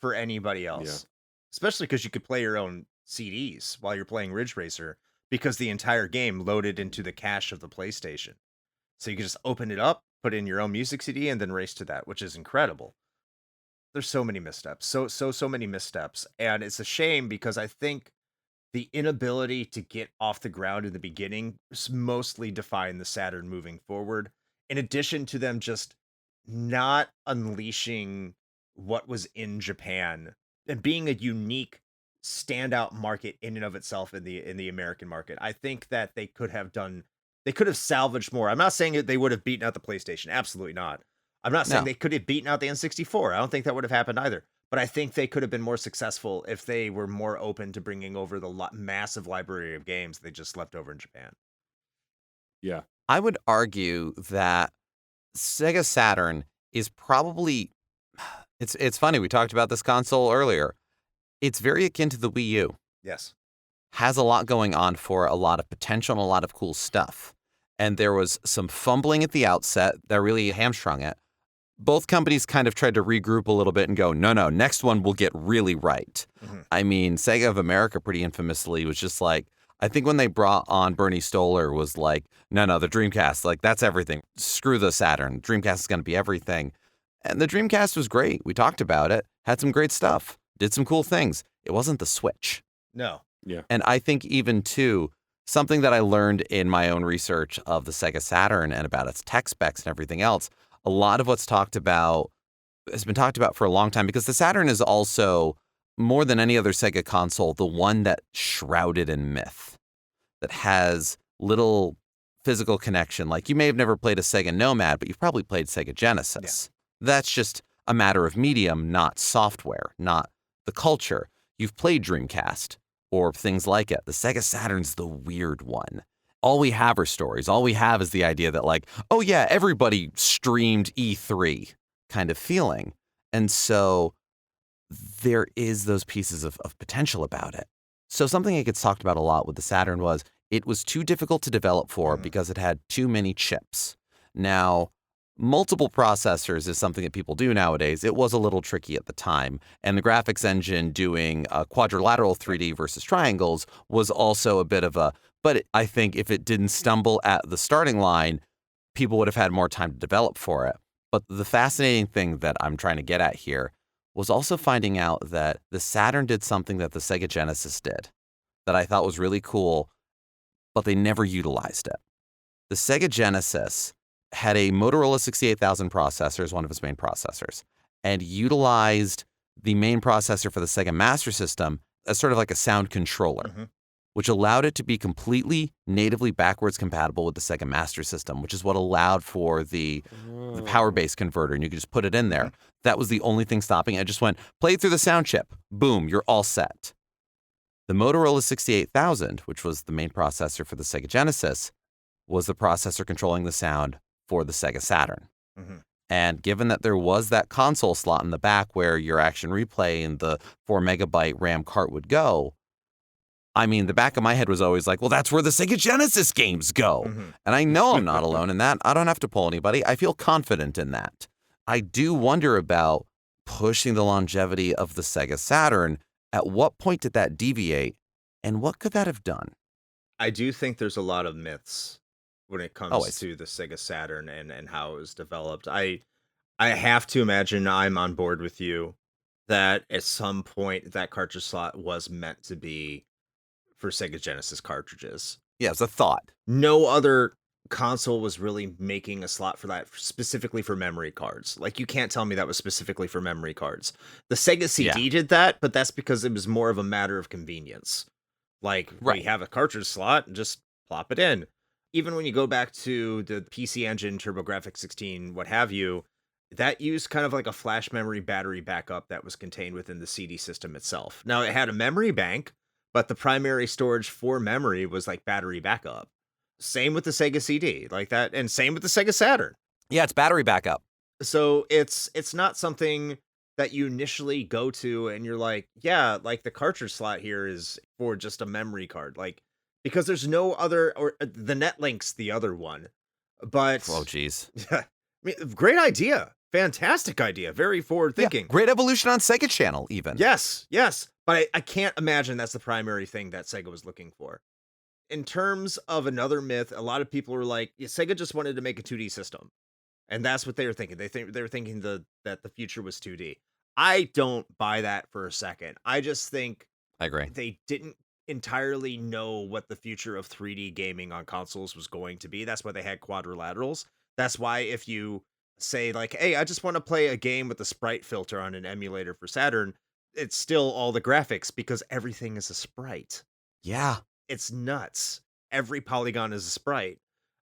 for anybody else. Especially because you could play your own CDs while you're playing Ridge Racer, because the entire game loaded into the cache of the PlayStation. So you could just open it up, put in your own music CD, and then race to that, which is incredible. There's so many missteps. So many missteps. And it's a shame because I think the inability to get off the ground in the beginning mostly defined the Saturn moving forward, in addition to them just not unleashing what was in Japan and being a unique standout market in and of itself in the American market. I think that they could have salvaged more. I'm not saying that they would have beaten out the PlayStation. Absolutely not. I'm not saying they could have beaten out the N64. I don't think that would have happened either. But I think they could have been more successful if they were more open to bringing over the massive library of games they just left over in Japan. Yeah. I would argue that Sega Saturn is probably... It's funny, we talked about this console earlier. It's very akin to the Wii U. Yes. Has a lot going on for a lot of potential and a lot of cool stuff. And there was some fumbling at the outset that really hamstrung it. Both companies kind of tried to regroup a little bit and go, no, next one we'll get really right. Mm-hmm. I mean, Sega of America pretty infamously was just like, I think when they brought on Bernie Stoller was like, no, the Dreamcast, like that's everything. Screw the Saturn. Dreamcast is going to be everything. And the Dreamcast was great. We talked about it, had some great stuff, did some cool things. It wasn't the Switch. No. Yeah. And I think even too, something that I learned in my own research of the Sega Saturn and about its tech specs and everything else, a lot of what's talked about has been talked about for a long time, because the Saturn is also, more than any other Sega console, the one that shrouded in myth, that has little physical connection. Like, you may have never played a Sega Nomad, but you've probably played Sega Genesis. Yeah. That's just a matter of medium, not software, not the culture. You've played Dreamcast or things like it. The Sega Saturn's the weird one. All we have are stories. All we have is the idea that, like, oh yeah, everybody streamed E3 kind of feeling. And so there is those pieces of potential about it. So something that gets talked about a lot with the Saturn was it was too difficult to develop for because it had too many chips. Now, multiple processors is something that people do nowadays. It was a little tricky at the time. And the graphics engine doing quadrilateral 3D versus triangles was also a bit of a... But I think if it didn't stumble at the starting line, people would have had more time to develop for it. But the fascinating thing that I'm trying to get at here was also finding out that the Saturn did something that the Sega Genesis did that I thought was really cool, but they never utilized it. The Sega Genesis had a Motorola 68000 processor as one of its main processors, and utilized the main processor for the Sega Master System as sort of like a sound controller, which allowed it to be completely natively backwards compatible with the Sega Master System, which is what allowed for the power-based converter, and you could just put it in there. That was the only thing stopping it. It just went, play through the sound chip. Boom, you're all set. The Motorola 68000, which was the main processor for the Sega Genesis, was the processor controlling the sound for the Sega Saturn. And given that there was that console slot in the back where your action replay and the 4 megabyte RAM cart would go, I mean, the back of my head was always like, well, that's where the Sega Genesis games go. And I know I'm not alone in that. I don't have to pull anybody. I feel confident in that. I do wonder about pushing the longevity of the Sega Saturn. At what point did that deviate? And what could that have done? I do think there's a lot of myths when it comes Always. to the Sega Saturn and how it was developed. I have to imagine I'm on board with you that at some point that cartridge slot was meant to be for Sega Genesis cartridges. Yeah, it's a thought. No other console was really making a slot for that specifically for memory cards. Like, you can't tell me that was specifically for memory cards. The Sega CD did that, but that's because it was more of a matter of convenience. Like, we have a cartridge slot and just plop it in. Even when you go back to the PC Engine, TurboGrafx 16, what have you, that used kind of like a flash memory battery backup that was contained within the CD system itself. Now, it had a memory bank, but the primary storage for memory was like battery backup. Same with the Sega CD, like that, and same with the Sega Saturn. Yeah, it's battery backup. So it's not something that you initially go to and you're like, yeah, like the cartridge slot here is for just a memory card, like, because there's no other, or the Netlink's the other one. But oh, geez, I mean, great idea, fantastic idea, very forward thinking. Yeah, great evolution on Sega Channel, even. Yes, but I can't imagine that's the primary thing that Sega was looking for. In terms of another myth, a lot of people are like, yeah, Sega just wanted to make a 2D system. And that's what they were thinking. They were thinking that the future was 2D. I don't buy that for a second. I just think I agree. They didn't entirely know what the future of 3D gaming on consoles was going to be. That's why they had quadrilaterals. That's why if you say like, hey, I just want to play a game with a sprite filter on an emulator for Saturn, it's still all the graphics because everything is a sprite. Yeah. It's nuts. Every polygon is a sprite.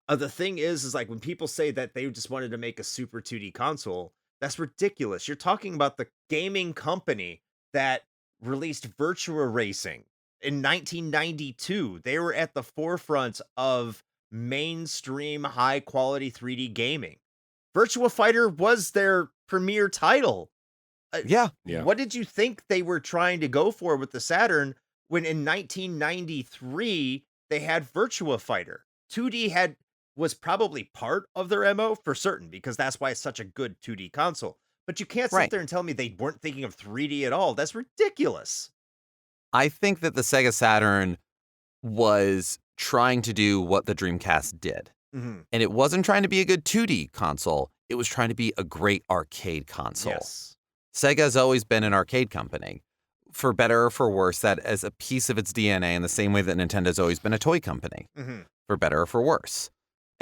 The thing is like when people say that they just wanted to make a super 2D console, that's ridiculous. You're talking about the gaming company that released Virtua Racing in 1992. They were at the forefront of mainstream high quality 3D gaming. Virtua Fighter was their premier title. Yeah. What did you think they were trying to go for with the Saturn when in 1993 they had Virtua Fighter? 2D was probably part of their MO for certain, because that's why it's such a good 2D console. But you can't sit there and tell me they weren't thinking of 3D at all. That's ridiculous. I think that the Sega Saturn was trying to do what the Dreamcast did. Mm-hmm. And it wasn't trying to be a good 2D console. It was trying to be a great arcade console. Yes. Sega's always been an arcade company. For better or for worse, that as a piece of its DNA, in the same way that Nintendo's always been a toy company. Mm-hmm. For better or for worse.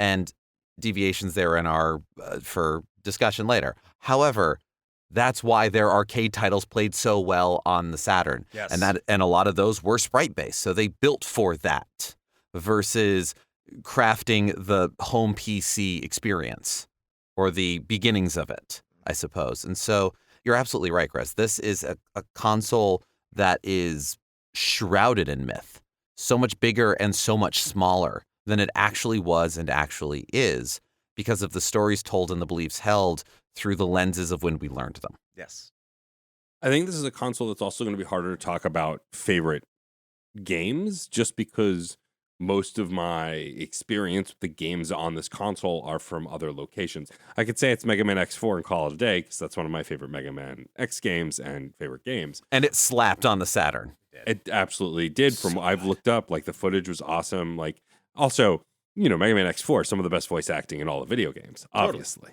And deviations therein are for discussion later. However, that's why their arcade titles played so well on the Saturn. Yes. And a lot of those were sprite-based, so they built for that versus crafting the home PC experience or the beginnings of it, I suppose. And so you're absolutely right, Chris. This is a console that is shrouded in myth, so much bigger and so much smaller than it actually was and actually is, because of the stories told and the beliefs held through the lenses of when we learned them. Yes. I think this is a console that's also going to be harder to talk about favorite games, just because most of my experience with the games on this console are from other locations. I could say it's Mega Man X4 and call it a day, because that's one of my favorite Mega Man X games and favorite games. And it slapped on the Saturn. It absolutely did. I've looked up, like, the footage was awesome. Like, also, Mega Man X4, some of the best voice acting in all the video games, obviously.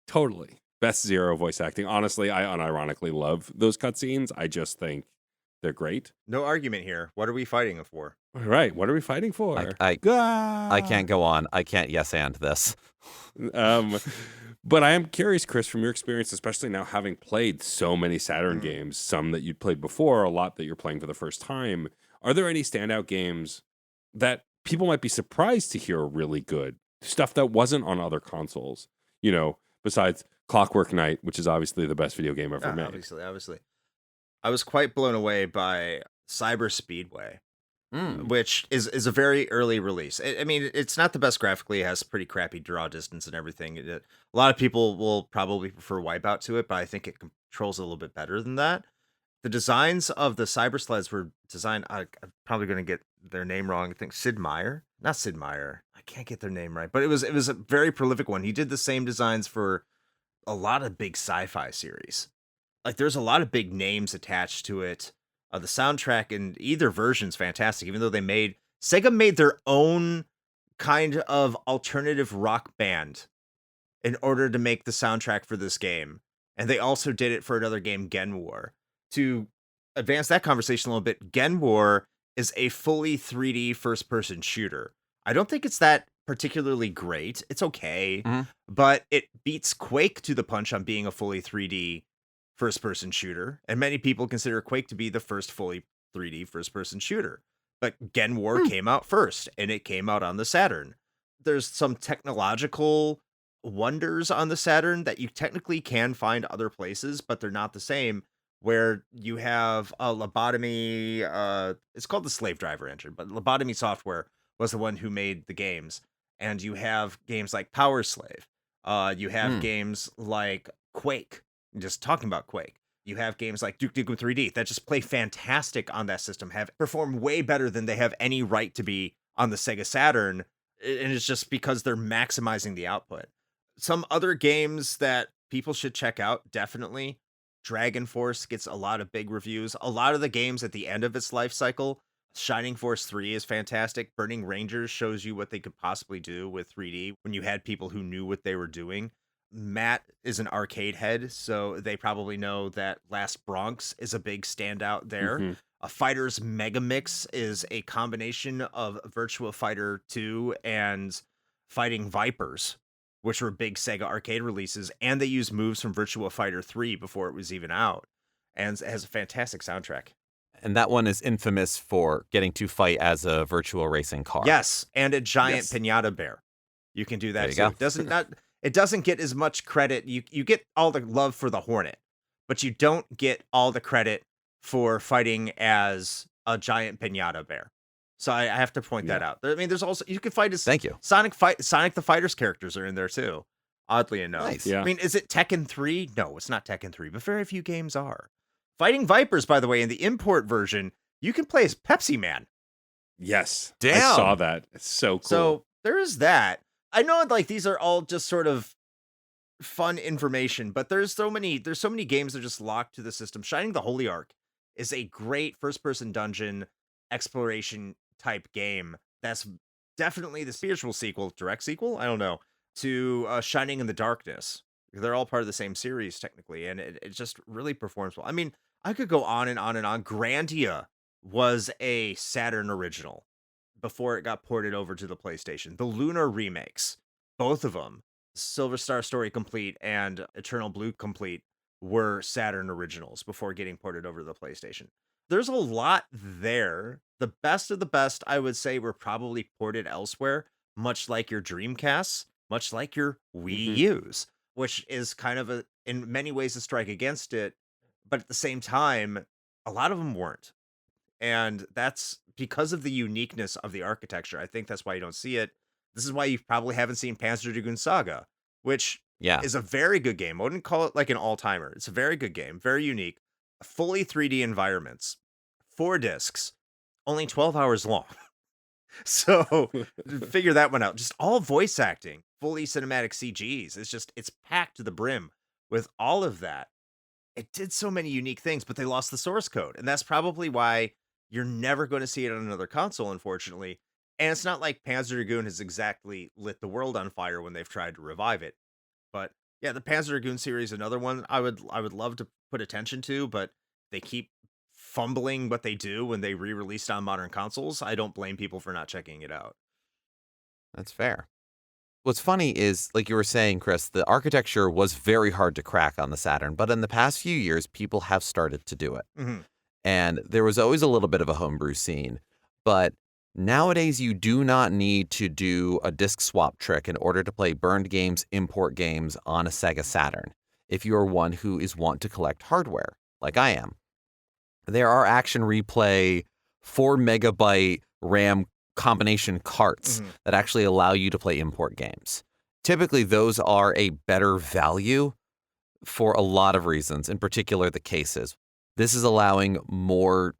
Totally. Best Zero voice acting. Honestly, I unironically love those cutscenes. I just think they're great. No argument here. What are we fighting for? All right. What are we fighting for? I can't go on. I can't yes and this. But I am curious, Chris, from your experience, especially now having played so many Saturn games, some that you'd played before, a lot that you're playing for the first time. Are there any standout games that people might be surprised to hear are really good? Stuff that wasn't on other consoles, besides Clockwork Knight, which is obviously the best video game ever made. Obviously. I was quite blown away by Cyber Speedway, which is a very early release. I mean, it's not the best graphically. It has pretty crappy draw distance and everything. A lot of people will probably prefer Wipeout to it, but I think it controls a little bit better than that. The designs of the Cyber Sleds were designed, I'm probably going to get their name wrong. I think Sid Meier. Not Sid Meier. I can't get their name right, but it was a very prolific one. He did the same designs for a lot of big sci-fi series. Like, there's a lot of big names attached to it. The soundtrack in either version's fantastic, even though Sega made their own kind of alternative rock band in order to make the soundtrack for this game. And they also did it for another game, Gen War. To advance that conversation a little bit, Gen War is a fully 3D first-person shooter. I don't think it's that particularly great. It's okay, but it beats Quake to the punch on being a fully 3D first-person shooter. And many people consider Quake to be the first fully 3D first-person shooter. But Gen War came out first, and it came out on the Saturn. There's some technological wonders on the Saturn that you technically can find other places, but they're not the same, where you have a lobotomy, it's called the Slave Driver engine, but Lobotomy Software was the one who made the games. And you have games like Power Slave. You have games like Quake, just talking about Quake. You have games like Duke Nukem 3D that just play fantastic on that system, have performed way better than they have any right to be on the Sega Saturn. And it's just because they're maximizing the output. Some other games that people should check out, definitely. Dragon Force gets a lot of big reviews. A lot of the games at the end of its life cycle, Shining Force 3 is fantastic. Burning Rangers shows you what they could possibly do with 3D when you had people who knew what they were doing. Matt is an arcade head, so they probably know that Last Bronx is a big standout there. A Fighter's Mega Mix is a combination of Virtua Fighter 2 and Fighting Vipers, which were big Sega arcade releases, and they used moves from Virtua Fighter 3 before it was even out. And it has a fantastic soundtrack. And that one is infamous for getting to fight as a virtual racing car. Yes, and a giant pinata bear. You can do that too. It doesn't get as much credit. You get all the love for the Hornet, but you don't get all the credit for fighting as a giant pinata bear. So I have to point that out. I mean, there's also, you can fight as Thank you. Sonic the Fighters characters are in there too. Oddly enough. Nice. Yeah. I mean, is it Tekken 3? No, it's not Tekken 3, but very few games are. Fighting Vipers, by the way, in the import version, you can play as Pepsi Man. Yes. Damn. I saw that. It's so cool. So there is that. I know like these are all just sort of fun information, but there's so many games that are just locked to the system. Shining the Holy Ark is a great first-person dungeon exploration type game. That's definitely the spiritual sequel, direct sequel, I don't know, to Shining in the Darkness. They're all part of the same series technically, and it just really performs well. I mean, I could go on and on and on. Grandia was a Saturn original before it got ported over to the PlayStation. The Lunar remakes, both of them, Silver Star Story Complete and Eternal Blue Complete, were Saturn originals before getting ported over to the PlayStation. There's a lot there. The best of the best, I would say, were probably ported elsewhere, much like your Dreamcasts, much like your Wii U's, which is kind of in many ways a strike against it. But at the same time, a lot of them weren't. And that's because of the uniqueness of the architecture. I think that's why you don't see it. This is why you probably haven't seen Panzer Dragoon Saga, which is a very good game. I wouldn't call it like an all-timer. It's a very good game, very unique. Fully 3D environments, 4 discs, only 12 hours long. So figure that one out. Just all voice acting, fully cinematic CGs. It's packed to the brim with all of that. It did so many unique things, but they lost the source code. And that's probably why you're never going to see it on another console, unfortunately. And it's not like Panzer Dragoon has exactly lit the world on fire when they've tried to revive it. But yeah, the Panzer Dragoon series, another one I would love to put attention to, but they keep fumbling what they do when they re-released on modern consoles. I don't blame people for not checking it out. That's fair. What's funny is, like you were saying, Chris, the architecture was very hard to crack on the Saturn, but in the past few years, people have started to do it. And there was always a little bit of a homebrew scene, but nowadays you do not need to do a disc swap trick in order to play burned games, import games on a Sega Saturn, if you are one who is want to collect hardware, like I am. There are Action Replay 4 megabyte RAM combination carts that actually allow you to play import games. Typically, those are a better value for a lot of reasons, in particular the cases. This is allowing more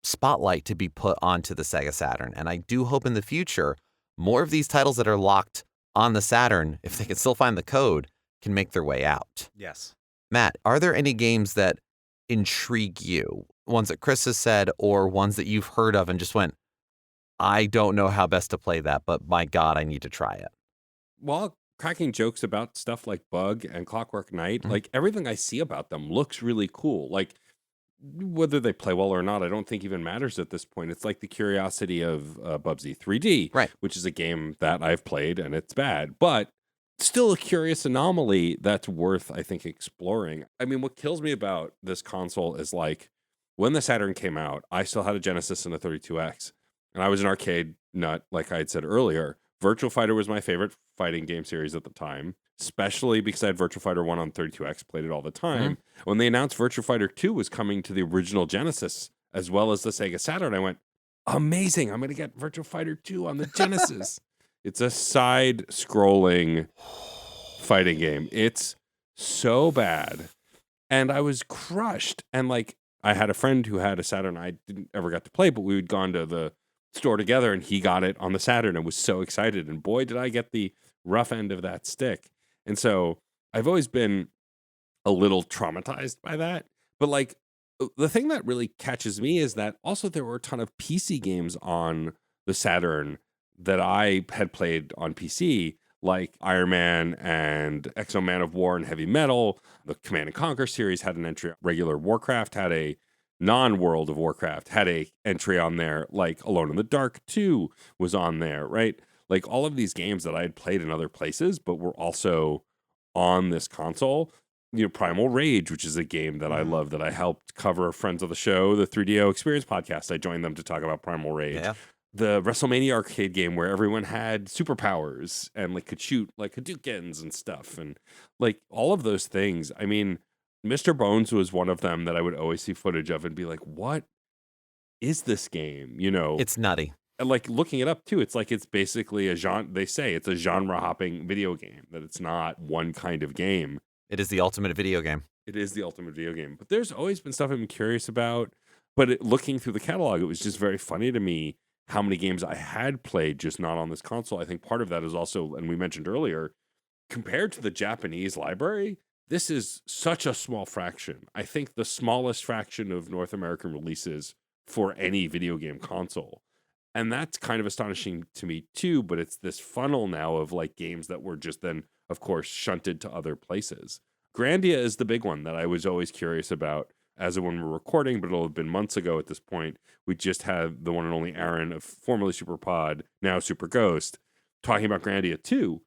spotlight to be put onto the Sega Saturn, and I do hope in the future more of these titles that are locked on the Saturn, if they can still find the code, can make their way out. Yes. Matt, are there any games that intrigue you? Ones that Chris has said, or ones that you've heard of and just went, I don't know how best to play that, but my God, I need to try it. While cracking jokes about stuff like Bug and Clockwork Knight, like everything I see about them looks really cool. Like whether they play well or not, I don't think even matters at this point. It's like the curiosity of Bubsy 3D, Right. which is a game that I've played and it's bad, but still a curious anomaly that's worth, I think, exploring. I mean, what kills me about this console is like when the Saturn came out, I still had a Genesis and a 32X, and I was an arcade nut, like I had said earlier. Virtua Fighter was my favorite fighting game series at the time, especially because I had Virtua Fighter 1 on 32X, played it all the time. When they announced Virtua Fighter 2 was coming to the original Genesis as well as the Sega Saturn, I went, amazing, I'm going to get Virtua Fighter 2 on the Genesis. It's a side-scrolling fighting game. It's so bad. And I was crushed. And like, I had a friend who had a Saturn I didn't ever got to play, but we had gone to the store together and he got it on the Saturn and was so excited. And boy, did I get the rough end of that stick. And so I've always been a little traumatized by that. But like, the thing that really catches me is that also there were a ton of PC games on the Saturn that I had played on PC, like Iron Man and Exo Man of War and Heavy Metal. The Command and Conquer series had an entry. Regular Warcraft had a non-World of Warcraft had a entry on there. Like Alone in the Dark 2 was on there, right? Like all of these games that I had played in other places, but were also on this console. You know, Primal Rage, which is a game that I love, that I helped cover Friends of the Show, the 3DO Experience podcast. I joined them to talk about Primal Rage. Yeah. The WrestleMania arcade game where everyone had superpowers and like could shoot like Hadoukens and stuff. And like all of those things. I mean, Mr. Bones was one of them that I would always see footage of and be like, what is this game? You know, It's nutty. and like looking it up too, it's like it's basically a genre. They say it's a genre hopping video game, that it's not one kind of game. It is the ultimate video game. It is the ultimate video game. But there's always been stuff I've been curious about. But looking through the catalog, it was just very funny to me how many games I had played, just not on this console. I think part of that is also, and we mentioned earlier, compared to the Japanese library, this is such a small fraction. I think the smallest fraction of North American releases for any video game console. And that's kind of astonishing to me too, but it's this funnel now of like games that were just then, of course, shunted to other places. Grandia is the big one that I was always curious about as of when we're recording, but it'll have been months ago at this point. We just had the one and only Aaron of formerly Super Pod, now Super Ghost, talking about Grandia 2.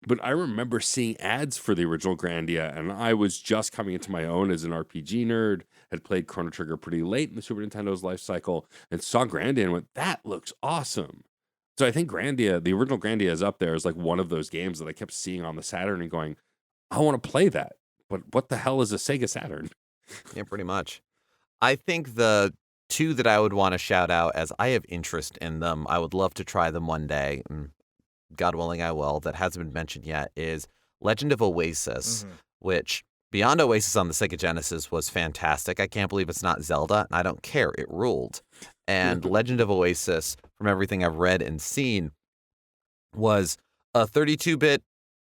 But I remember seeing ads for the original Grandia, and I was just coming into my own as an RPG nerd, had played Chrono Trigger pretty late in the Super Nintendo's life cycle, and saw Grandia and went, that looks awesome. So I think Grandia, the original Grandia is up there as like one of those games that I kept seeing on the Saturn and going, I want to play that. But what the hell is a Sega Saturn? Yeah, pretty much. I think the two that I would want to shout out, as I have interest in them, I would love to try them one day, and God willing I will, that hasn't been mentioned yet, is Legend of Oasis, which beyond Oasis on the Sega Genesis was fantastic. I can't believe it's not Zelda, and I don't care. It ruled. And Legend of Oasis, from everything I've read and seen, was a 32-bit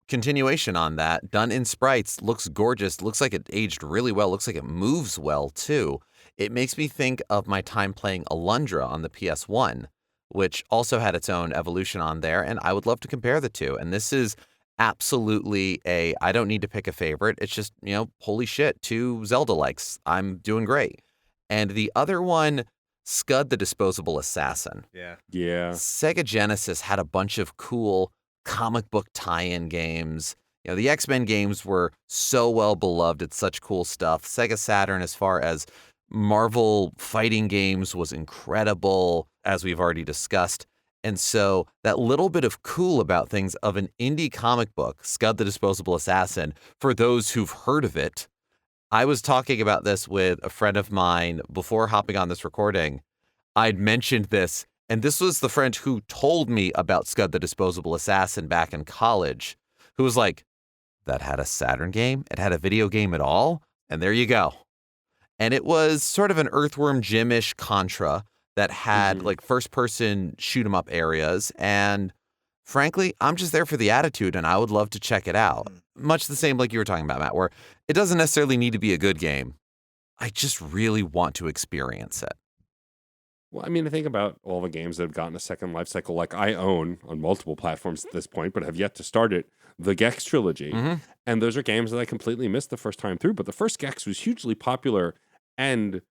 continuation on that, done in sprites, looks gorgeous, looks like it aged really well, looks like it moves well too. It makes me think of my time playing Alundra on the PS1, which also had its own evolution on there, and I would love to compare the two. And this is absolutely I don't need to pick a favorite. It's just, holy shit, two Zelda likes. I'm doing great. And the other one, Scud the Disposable Assassin. Yeah. Sega Genesis had a bunch of cool comic book tie-in games. The X-Men games were so well beloved. It's such cool stuff. Sega Saturn, as far as Marvel fighting games, was incredible, as we've already discussed. And so that little bit of cool about things of an indie comic book, Scud the Disposable Assassin, for those who've heard of it. I was talking about this with a friend of mine before hopping on this recording. I'd mentioned this, and this was the friend who told me about Scud the Disposable Assassin back in college, who was like, that had a Saturn game? It had a video game at all? And there you go. And it was sort of an Earthworm Jim-ish Contra that had like first-person shoot-'em-up areas. And frankly, I'm just there for the attitude, and I would love to check it out. Much the same like you were talking about, Matt, where it doesn't necessarily need to be a good game. I just really want to experience it. Well, I mean, I think about all the games that have gotten a second life cycle, like I own on multiple platforms at this point, but have yet to start it, the Gex trilogy. Hmm. And those are games that I completely missed the first time through. But the first Gex was hugely popular and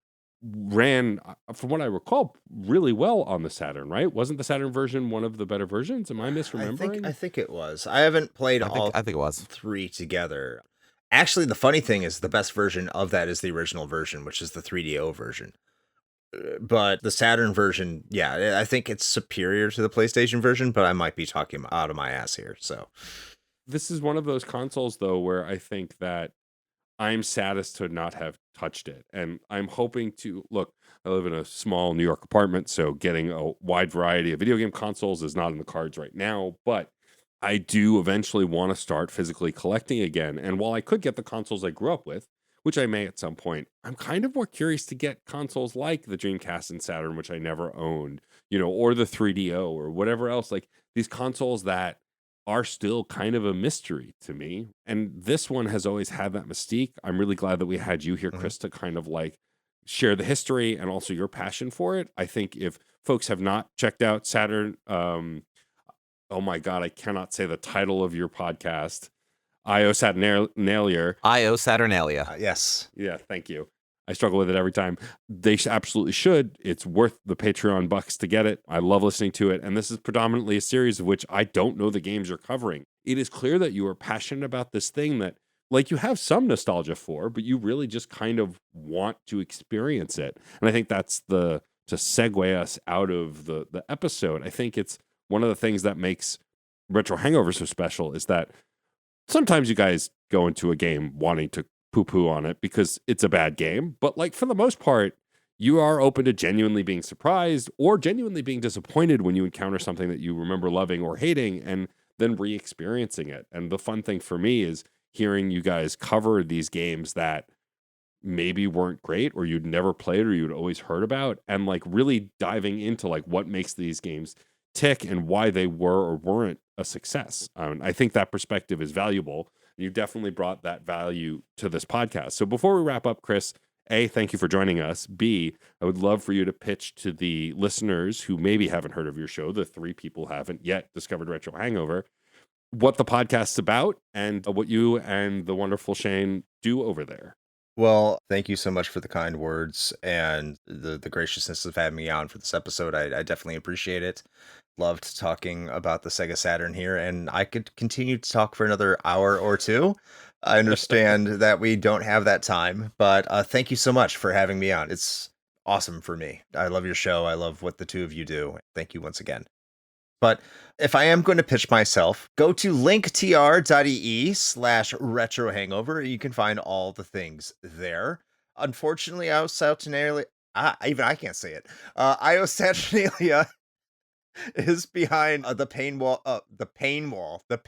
ran, from what I recall, really well on the Saturn, right? Wasn't the Saturn version one of the better versions? Am I misremembering? I think it was. I haven't played all I think it was. three together. Actually, the funny thing is the best version of that is the original version, which is the 3DO version. But the Saturn version, yeah, I think it's superior to the PlayStation version, but I might be talking out of my ass here. So, This is one of those consoles, though, where I think that I'm saddest to not have touched it. And I'm hoping to look, I live in a small New York apartment, so getting a wide variety of video game consoles is not in the cards right now. But I do eventually want to start physically collecting again. And while I could get the consoles I grew up with, which I may at some point, I'm kind of more curious to get consoles like the Dreamcast and Saturn, which I never owned, or the 3DO or whatever else. Like these consoles that are still kind of a mystery to me. And this one has always had that mystique. I'm really glad that we had you here, Mhm. Chris, to kind of like share the history and also your passion for it. I think if folks have not checked out Saturn, oh my God, I cannot say the title of your podcast, IO Saturnalia. IO Saturnalia. yes. Yeah, thank you. I struggle with it every time. They absolutely should. It's worth the Patreon bucks to get it. I love listening to it. And this is predominantly a series of which I don't know the games you're covering. It is clear that you are passionate about this thing that, like, you have some nostalgia for, but you really just kind of want to experience it. And I think that's to segue us out of the episode. I think it's one of the things that makes Retro Hangover so special is that sometimes you guys go into a game wanting to poo-poo on it because it's a bad game. But like for the most part, you are open to genuinely being surprised or genuinely being disappointed when you encounter something that you remember loving or hating and then re-experiencing it. And the fun thing for me is hearing you guys cover these games that maybe weren't great or you'd never played or you'd always heard about and like really diving into like what makes these games tick and why they were or weren't a success. I think that perspective is valuable. You definitely brought that value to this podcast. So before we wrap up, Chris, A, thank you for joining us. B, I would love for you to pitch to the listeners who maybe haven't heard of your show, the 3 people who haven't yet discovered Retro Hangover, what the podcast's about and what you and the wonderful Shane do over there. Well, thank you so much for the kind words and the graciousness of having me on for this episode. I definitely appreciate it. Loved talking about the Sega Saturn here, and I could continue to talk for another hour or two. I understand that we don't have that time, but thank you so much for having me on. It's awesome for me. I love your show. I love what the two of you do. Thank you once again. But if I am going to pitch myself, go to linktr.ee/retro hangover. You can find all the things there. Unfortunately, IO Saturnalia, even I can't say it. IO Saturnalia is behind the paywall. The paywall. The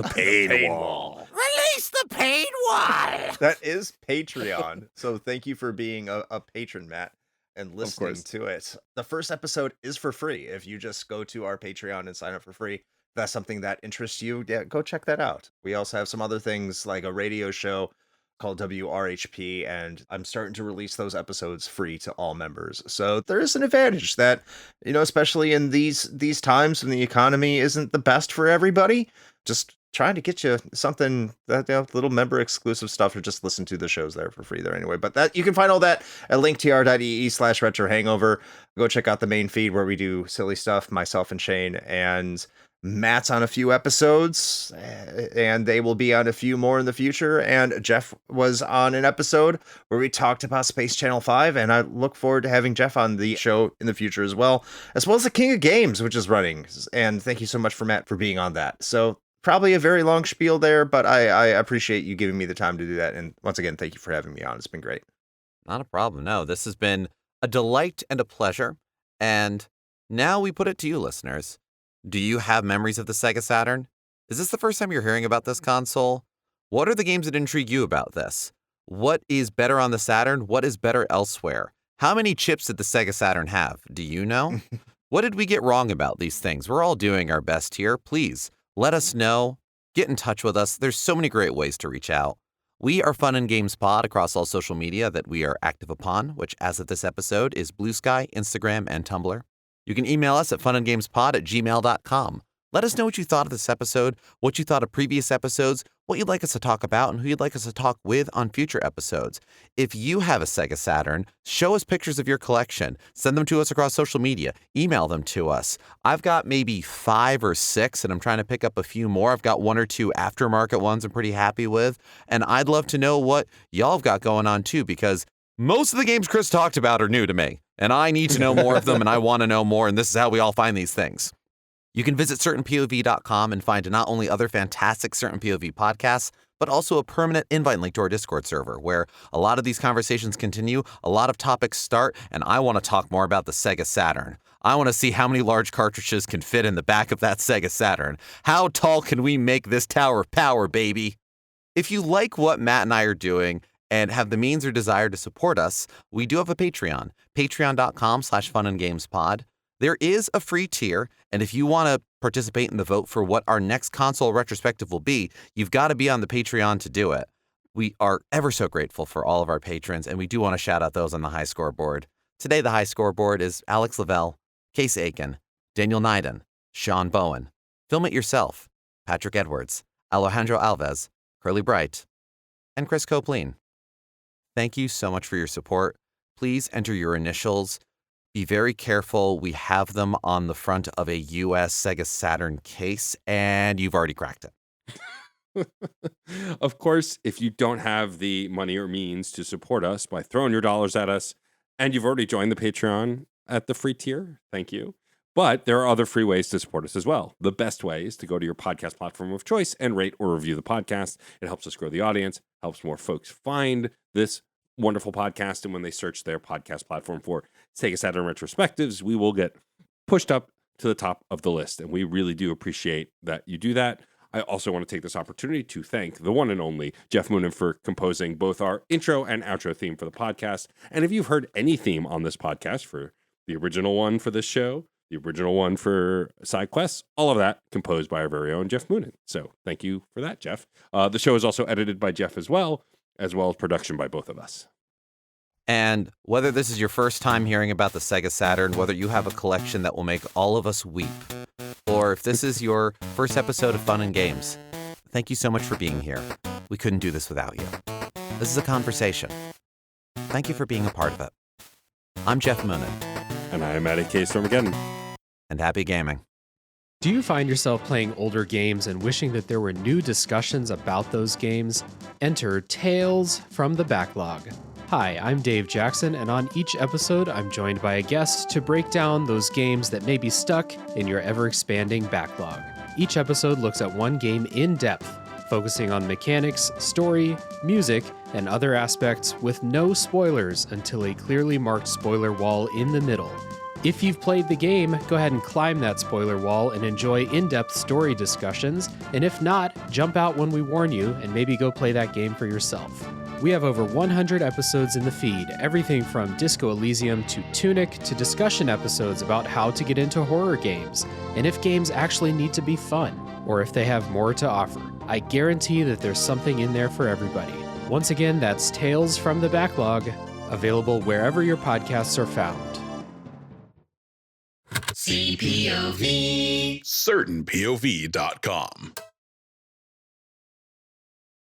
paywall. Release the paywall. That is Patreon. So thank you for being a patron, Matt, and listening course. to it. The first episode is for free. If you just go to our Patreon and sign up for free, if that's something that interests you, yeah, go check that out. We also have some other things like a radio show called WRHP, and I'm starting to release those episodes free to all members. So there is an advantage that, especially in these times when the economy isn't the best for everybody, just trying to get you something that little member exclusive stuff, or just listen to the shows there for free there anyway. But that you can find all that at linktr.ee/retro hangover. Go check out the main feed where we do silly stuff, myself and Shane, and Matt's on a few episodes, and they will be on a few more in the future. And Jeff was on an episode where we talked about Space Channel 5, and I look forward to having Jeff on the show in the future as well as the King of Games, which is running. And thank you so much for Matt for being on that. So probably a very long spiel there, but I appreciate you giving me the time to do that. And once again, thank you for having me on. It's been great. Not a problem. No, this has been a delight and a pleasure. And now we put it to you, listeners. Do you have memories of the Sega Saturn? Is this the first time you're hearing about this console? What are the games that intrigue you about this? What is better on the Saturn? What is better elsewhere? How many chips did the Sega Saturn have? Do you know? What did we get wrong about these things? We're all doing our best here. Please let us know. Get in touch with us. There's so many great ways to reach out. We are Fun and Games Pod across all social media that we are active upon, which as of this episode is Bluesky, Instagram, and Tumblr. You can email us at funandgamespod@gmail.com. Let us know what you thought of this episode, what you thought of previous episodes, what you'd like us to talk about, and who you'd like us to talk with on future episodes. If you have a Sega Saturn, show us pictures of your collection. Send them to us across social media. Email them to us. I've got maybe 5 or 6, and I'm trying to pick up a few more. I've got 1 or 2 aftermarket ones I'm pretty happy with. And I'd love to know what y'all have got going on too, because most of the games Chris talked about are new to me. And I need to know more of them, and I want to know more, and this is how we all find these things. You can visit certainpov.com and find not only other fantastic Certain POV podcasts, but also a permanent invite link to our Discord server, where a lot of these conversations continue, a lot of topics start, and I want to talk more about the Sega Saturn. I want to see how many large cartridges can fit in the back of that Sega Saturn. How tall can we make this tower of power, baby? If you like what Matt and I are doing and have the means or desire to support us, we do have a Patreon, patreon.com/funandgamespod. There is a free tier, and if you want to participate in the vote for what our next console retrospective will be, you've got to be on the Patreon to do it. We are ever so grateful for all of our patrons, and we do want to shout out those on the high scoreboard. Today, the high scoreboard is Alex Lavelle, Case Aiken, Daniel Nyden, Sean Bowen, Film It Yourself, Patrick Edwards, Alejandro Alves, Curly Bright, and Chris Copleen. Thank you so much for your support. Please enter your initials. Be very careful. We have them on the front of a US Sega Saturn case, and you've already cracked it. Of course, if you don't have the money or means to support us by throwing your dollars at us, and you've already joined the Patreon at the free tier, thank you. But there are other free ways to support us as well. The best way is to go to your podcast platform of choice and rate or review the podcast. It helps us grow the audience, helps more folks find this wonderful podcast, and when they search their podcast platform for Sega Saturn retrospectives, we will get pushed up to the top of the list, and we really do appreciate that you do that. I also want to take this opportunity to thank the one and only Jeff Moonen for composing both our intro and outro theme for the podcast. And if you've heard any theme on this podcast, for the original one for this show, the original one for Side Quests, all of that composed by our very own Jeff Moonen. So thank you for that, Jeff. The show is also edited by Jeff as well as production by both of us. And whether this is your first time hearing about the Sega Saturn, whether you have a collection that will make all of us weep, or if this is your first episode of Fun and Games, thank you so much for being here. We couldn't do this without you. This is a conversation. Thank you for being a part of it. I'm Jeff Moonen. And I am Eddie K. Stormageddon. And happy gaming. Do you find yourself playing older games and wishing that there were new discussions about those games? Enter Tales from the Backlog. Hi, I'm Dave Jackson, and on each episode, I'm joined by a guest to break down those games that may be stuck in your ever-expanding backlog. Each episode looks at one game in depth, focusing on mechanics, story, music, and other aspects with no spoilers until a clearly marked spoiler wall in the middle. If you've played the game, go ahead and climb that spoiler wall and enjoy in-depth story discussions, and if not, jump out when we warn you and maybe go play that game for yourself. We have over 100 episodes in the feed, everything from Disco Elysium to Tunic to discussion episodes about how to get into horror games, and if games actually need to be fun, or if they have more to offer. I guarantee that there's something in there for everybody. Once again, that's Tales from the Backlog, available wherever your podcasts are found. CPOV. CertainPOV.com.